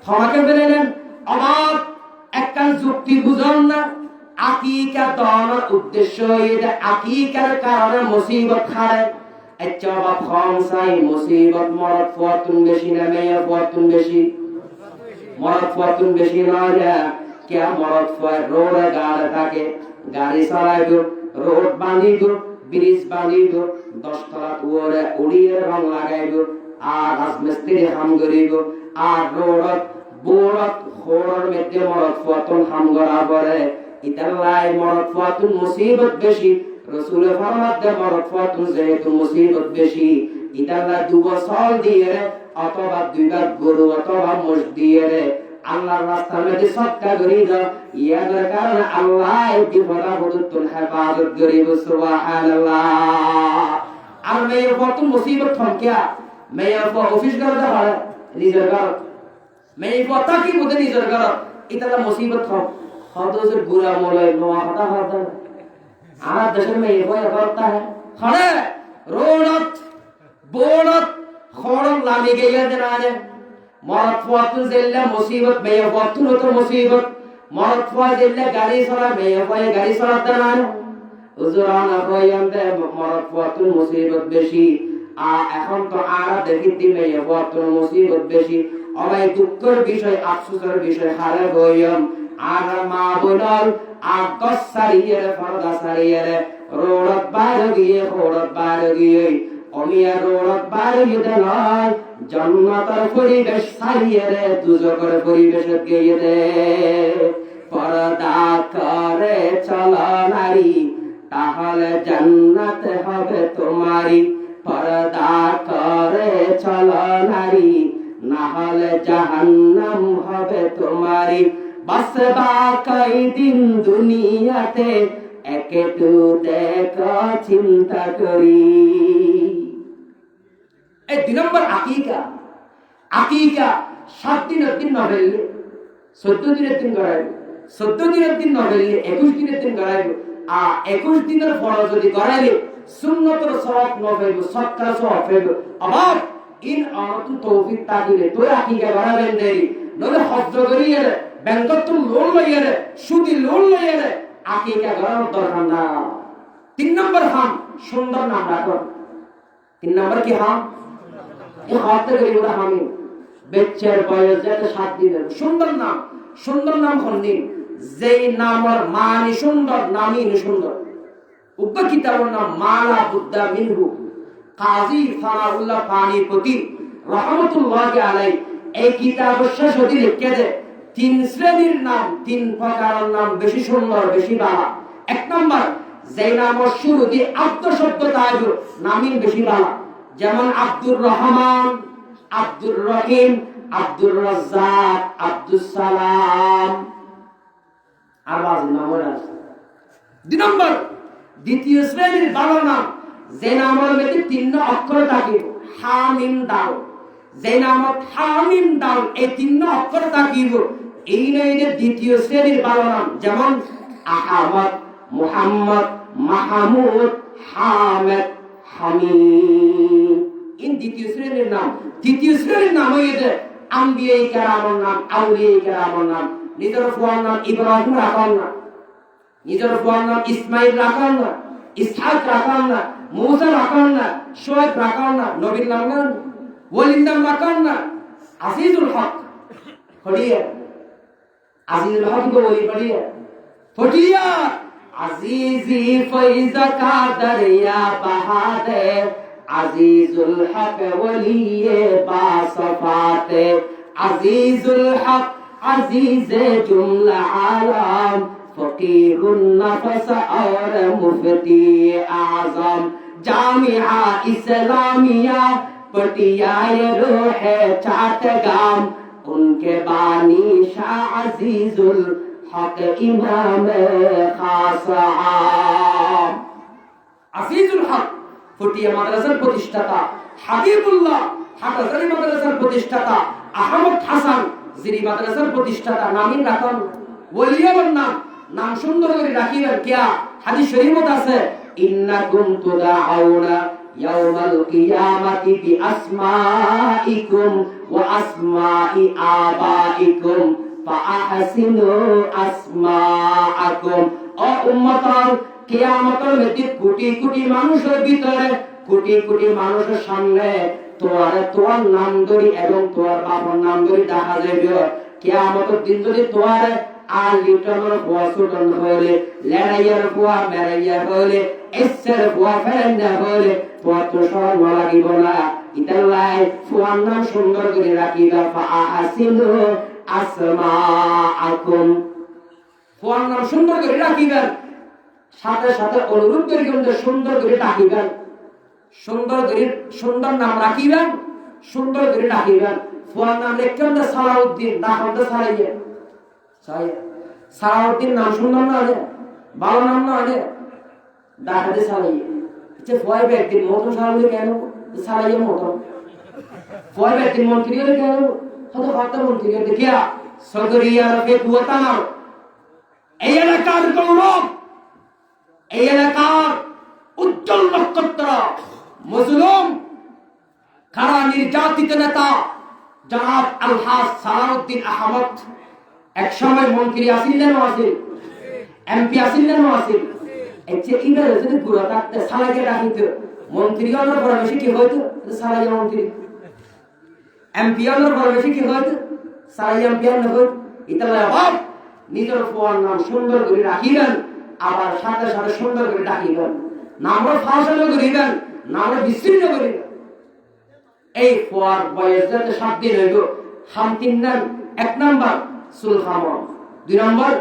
তোমাকে বলেন আমার একটা যুক্তি বুঝান না। আকিকা দেওয়ার উদ্দেশ্য এটা আকিকার কারণে মুসিবত খায়। আচ্ছা বাপ খামসাই মুসিবত মরদ ফুয়াতুন বেশি না মেয়ে ফুয়াতুন বেশি? মরদ ফুয়াতুন বেশি নয়। কে মরদ ফুয়ায় রোডে গাড়ি থাকে, গাড়ি চালাইব, রোড বাঁধিব, ব্রিজ বাঁধিব, 10 তলা উড়ে উড়িয়ে রং লাগাইব আর রাজমিস্ত্রি কাম করিব আর রোডত বোরত খোড়র মধ্যে মরদ ফুয়াতুন কাম করা পরে ইতাল্লাই মরদ ফুয়াতুন মুসিবত বেশি। রাসূলের ফরমান দে মরদ ফুয়াতুন যেহেতু মুসিবত বেশি ইতাল্লাই 2 বছর দিয়ে অথবা 2 ভাগ গরু অথবা মোষ দিয়ে আল্লাহর রাস্তার মধ্যে সদকা করি দাও। ইয়ার কারণে আল্লাহ এই বিপদা বদতুল হেফাজত করিব সুবহানাল্লাহ। আর মেয়ে ফুয়াতুন মুসিবত থমকিয়া মেয়ে ফুয়া অফিস করতে হয় নিজের ঘর, মেয়ে ফুয়া তাকি মধ্যে নিজের ঘর ইতালা মুসিবত থম হদজের বুড়া মোলাই নোয়া হতা হতা আর দেশের মেয়ে ফুয়া করতা হ্যাঁ রোডত বোড়ত খড়ম লামি গিয়ে দেনানে মরদ ফুয়াতুন জেল্লা মুসিবত মেয়ে ফুয়াতুন তো মুসিবত। মরদ ফুয়া জেল্লা গাড়ি চলা মেয়ে ফুয়া গাড়ি চলা দেনানে হুজুরানা কইয়ান্তে মরদ ফুয়াতুন মুসিবত বেশি। এখন তো আর দেখিতি মেয়ে ফুয়াতুন মুসিবত বেশি। অবাই দুঃখের বিষয় আফসোসের বিষয় হারে গইম আর মা বোনল আর 10 সারিয়ে ফরদা সারিয়ে রোডত বাইরে গিয়ে খোড়ত বাইরে গিয়ে অমিয়া রোডত বাইরে গিয়ে নয় জান্নাতের পরিবেশ ছাড়িয়ে রে দুজকের পরিবেশে গিয়ে রে পর্দা করে চলো নারী তাহলে জান্নাত হবে তোমারই। পর্দা করে চলো নারী না হলে জাহান্নাম হবে তোমারই। বাসবা কয়দিন দুনিয়াতে একটু দেখো চিন্তা করি। এই 2 নম্বর আকিকা। আকিকা 7 দিনের দিন না হইলে 14 দিনের দিন করাইব, 14 দিনের দিন না হইলে 21 দিনের দিন করাইব। 21 দিনের ফরজ যদি করাইলে সুন্নতের সওয়াব না পাইব, সদকা সওয়াব পাইব। আবার ইন আনতু তৌফিক তাকিলে তোর আকিকা করাবেন দেরি নলে হজ্জ করিয়ে ব্যাংকত লোন লইয়ে সুদি লোন লইয়ে আকিকা করার দরকার না। 3 নম্বর হাম সুন্দর নাম রাখো। 3 নম্বর কি হাম? এই হাতে গরিব হামি বেচ্চার বয়স যেতে 7 দিনের সুন্দর নাম। সুন্দর নাম হন্দিন যেই নামর মানি সুন্দর নামই সুন্দর। উক্ত কিতাবের নাম মালা বুদ্ধা মিনহু কাজী সানাউল্লাহ পানিপতি রহমতুল্লাহি আলাইহি এই কিতাবের শেষে লিখে দেয় 3 শ্রেণীর নাম, 3 প্রকারের নাম বেশি সুন্দর বেশি ভালো। 1 নম্বর যেই নামের শুরুতে আব্দ শব্দ তাইব নামই বেশি ভালো, যেমন আব্দুর রহমান, আব্দুর রহিম, আব্দুর রাজ্জাক, আব্দুস সালাম আর বাকি নামের আছে। 2 নম্বর দ্বিতীয় শ্রেণীর ভালো নাম যে নামের মধ্যে 3 অক্ষর থাকিব হামিম দাল। যে নামত হামিম দাল এই 3 অক্ষর থাকিব এই লাইনের দ্বিতীয় শ্রেণীর ভালো নাম, যেমন আহমদ, মুহাম্মদ, মাহমুদ, হামেদ, হামিদ। এই দ্বিতীয় শ্রেণীর নাম। তৃতীয় শ্রেণীর নাম হইছে আম্বিয়ায়ে কেরামের নাম, আউলিয়ায়ে কেরামের নাম। নিজের ফুয়ার নাম ইব্রাহিম রাখান না, নিজের ফুয়ার নাম ইসমাইল রাখান না, ইসহাক রাখান না, মুসা রাখান না, শোয়েব রাখান না, নবীর নাম না, ওলির নাম রাখান না। আজিজুল হক পড়িয়ে, আজিজুল হক को वही पढ़िए, पढ़िए अजीजी फैज़ का दरिया बहा दे, अजीजुल हक वलिये बासफात, अजीजुल हक अजीज़े जुमला आलम, फकीहुन नफस और मुफ्ती आज़म, जामिया इस्लामिया पटियाए रूहे चाटगाम, उनके बानी शाह अजीजुल हक इमाम खास आम। अजीजुल हक ফুটিয়া মাদ্রাসার প্রতিষ্ঠাতা, হাবিবুল্লাহ হাটাজারি মাদ্রাসার প্রতিষ্ঠাতা, আহমদ হাসান জিরি মাদ্রাসার প্রতিষ্ঠাতা। নামই রাখুন ওলিয়ার নাম, নাম সুন্দর করে রাখিবেন। কিয়া হাদিস শরীফত আছে, ইন্নাকুম তুদাউনা ইয়াউমাল কিয়ামাতি বিআসমাইকুম ওয়া আসমাই আবাইকুম ফাআহসিনু আসমাআকুম। ও উম্মতাল, কিয়ামতের মধ্যে কোটি কোটি মানুষের ভিতরে, কোটি কোটি মানুষের সামনে তোমার নাম ধরি এবং তোমার বাবার নাম ধরি দেখা যাবে। কিয়ামতের দিন যদি তোমার আর লিটনের বুয়া সুটন হইলে, লড়াইয়ের বুয়া মেরাইয়া হইলে, এসের বুয়া ফেরেন্ডা হইলে, তোমার তো সরল লাগিব না। ইতাল্লাই ফুয়ার নাম সুন্দর করে রাখিবা, ফাআহসিনু আসমাআকুম। ফুয়ার নাম সুন্দর করে রাখিবেন, সাথে সাথে অনুরূপ করে কিন্তু সুন্দর করে ডাকিবেন, সুন্দর করে সুন্দর নাম রাখিবেন, সুন্দর করে ডাকিবেন। ফুয়ার নাম লিখবেন সালাউদ্দিন, ডাকতে সারাইয়ে সালাউদ্দিন নাম সুন্দর না হলে, ভালো নাম না হলে ডাকাতে সারাইয়ে। ফুয়াই ব্যক্তির মতো সারাইলে কেন সারাইয়ে মতো, ফুয়াই ব্যক্তির মন্ত্রী হলে কেন হয়তো হত্যা মন্ত্রী হলে। দেখিয়া সদরিয়া রফে কুয়াতা নাম, এই এলাকার গৌরব, এই এলাকার উজ্জ্বল নক্ষত্র, মজলুম কারা নির্যাতিত নেতা জনাব আলহাজ সালাউদ্দিন আহমদ। এক সময় মন্ত্রী আসিলেন, আসিল এমপি আসিলেন, আসিল ইবার যদি পুরো থাকতে সালাইকে রাখিত, মন্ত্রী হওয়ার পর বেশি কি হইতো সালাই মন্ত্রী, এমপি হওয়ার পর বেশি কি হইতো সালাই এমপি হইতো। ইতালা বাপ নিজের ফুয়ার নাম সুন্দর করে রাখিবেন, আবার সাথে সাথে সুন্দর করে ডাকিবেন, নামও ফাঁসানো করিবেন, নামও বিচ্ছিন্ন করিবেন। এই ফুয়ার বয়স যাতে 7 দিন হইব, হাম 3 নাম, 1 নাম্বার সুলখামন, 2 নাম্বার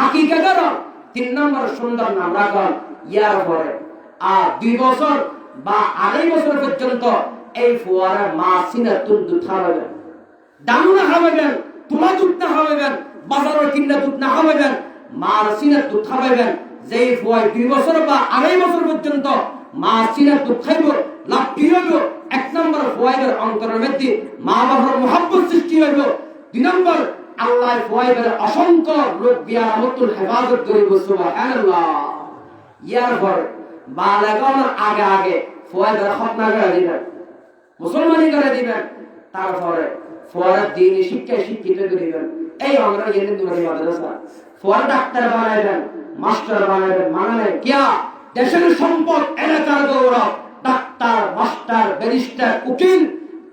আকিকা করন, 3 নাম্বার সুন্দর নাম রাখুন। ইয়ার পরে আর 2 বছর বা 2.5 বছর পর্যন্ত এই ফুয়ারে মা সিনা দুধ খাওয়াবেন, দামনা খাওয়াবেন, তোমার দুধ না খাওয়াবেন, বাজারের কিনা দুধ না খাওয়াবেন, মার সিনার দুধ খাওয়াবেন। যেই ফুয়ায় 2 বছর বা 2.5 বছর পর্যন্ত মা সিনার দুধ খাইব, লাভ কি হইব? 1 নম্বর ফুয়াইবের অন্তরের মধ্যে মা বাবার মহব্বত সৃষ্টি হইব। 2 নম্বর আল্লাহ ফুয়াইবের অসংখ্য রোগ বিয়ামতুল হেফাজত করিব। সুবহানাল্লাহ। ইয়ার পর বালাগানোর আগে আগে ফুয়াইবের খতনা করে দিবেন, মুসলমানি করে দিবেন। তারপরে ফুয়ার দ্বীনি শিক্ষায় শিক্ষিত করিবেন। এই আমরা জেনে দুবারি মাদ্রাসা ফুয়ার ডাক্তার বানাইবেন, মাস্টার বানাইবেন। মানে নাই কিয়া দেশের সম্পদ, এলাকার গৌরব, ডাক্তার, মাস্টার, ব্যারিস্টার, উকিল,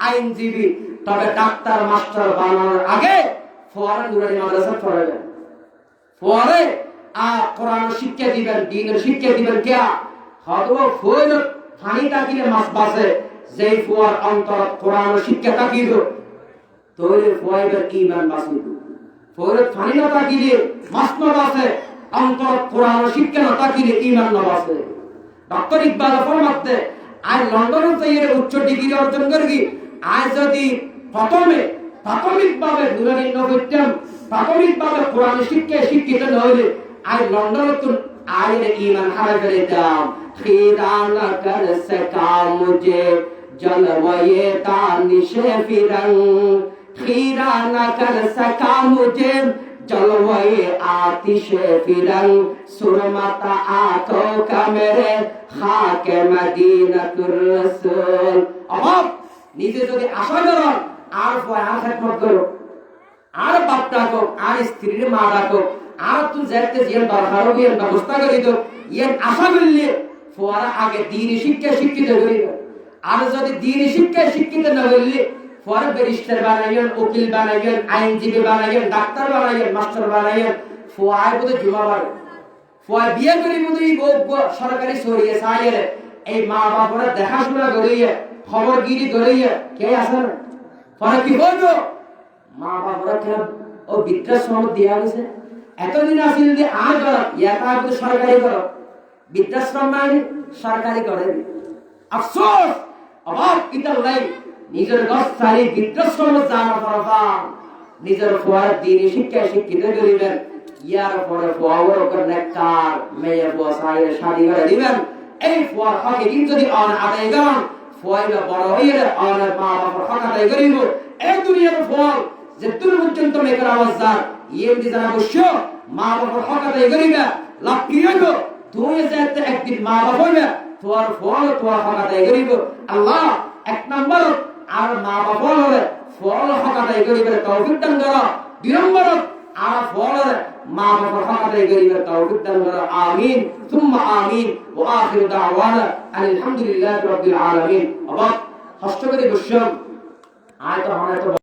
আইনজীবী। তবে ডাক্তার, মাস্টার বানানোর আগে ফুয়ারে দুবারি মাদ্রাসা পড়াবেন, ফুয়ারে কোরআন শিক্ষা দিবেন, দ্বীনের শিক্ষা দিবেন। কিয়া হয়তো ফুয়ার পানি টাকিলে মাছ বাঁচে, যেই ফুয়ার অন্তর কোরআন শিক্ষা থাকিব তৈরি ফুয়াইবের ঈমান বাঁচিব। ফুয়ার পানি না থাকিলে মাছ না বাঁচে, অন্তর কোরআন শিক্ষা না থাকিলে ঈমান না বাঁচে। ডক্টর ইকবাল ফরমাতে আজ লন্ডনে যাইয়ে উচ্চ ডিগ্রি অর্জন করবি, আজ যদি প্রথমে প্রাথমিকভাবে নুরানি নবীত্যম, প্রাথমিকভাবে কোরআন শিক্ষায় শিক্ষিত না হইলে আজ লন্ডনে তো আয়ের ঈমান হারাই ফেলতাম। खीरा न कर सका मुझे जलवये तानिश फिरंग, खीरा न कर सका मुझे जलवाए आतिशे फिरंग सुरमता आंखों का मेरे खाके मदीना तुर रसूल अब নিজে যদি আশা করো আর আর খেদমত করো আর বাপ ডাকো আর স্ত্রীর মা ডাকো আর তুই যেতে যে দরকার হবে ব্যবস্থা করি তো এর আশা করলে ফোয়ারা আগে দ্বীনি শিক্ষা শিক্ষিত করিব আর যদি দ্বীনি শিক্ষা শিক্ষিত না করলে ফোয়ারা ব্যারিস্টার বানাইবেন উকিল বানাইবেন আইনজীবী বানাইবেন ডাক্তার বানাইবেন মাস্টার বানাইবেন ফোয়ায় বলে জুমাবার ফোয়ায় বিয়ে করি বলে সরকারি সরিয়ে সাইরে এই মা বাপরা দেখাশোনা করিয়ে খবরগিরি করিয়ে কে আসেন ফলে কি হইতো মা বাপরা কেন ও বৃদ্ধাশ্রম দেওয়া গেছে এতদিন আসিল যে আজ ইয়াটা সরকারি করো বৃদ্ধাশ্রম মানে সরকারি করে আফসোস অভাব কিতাব নাই নিজের গছ সারি বৃদ্ধাশ্রম জানা পড়া নিজের ফোয়ার দিন শিক্ষায় শিক্ষিত করিবেন ইয়ার পরে ফোয়ার ওপর নেককার মেয়ে বসায় শাড়ি করে দিবেন এই ফোয়ার হকে কিন্তু যদি আদায় করেন ফোয়াইলা বড় হইলে আর মা বাবার হক আদায় করিব এই দুনিয়ার ফল যে দূর পর্যন্ত মেয়ের আওয়াজ যার ইয়েদি জানা বসছ মা বাবার হক আদায় করিবে লাভ কি হইব তুই যেতে একদিন মা বাবা হইবে তোর ফল তোর হক আদায় করিব আল্লাহ এক নম্বর আর মা বাবা হলে ফল হক আদায় করিবে তৌফিক দান করো দুই নম্বর আর ফল মা বাবার হক আদায় করিবে তৌফিক দান করো আমিন সুম্মা আমিন ওয়া আখিরু দাওয়ানা আলহামদুলিল্লাহি রাব্বিল আলামিন আবার কষ্ট করে বসছ আয় তো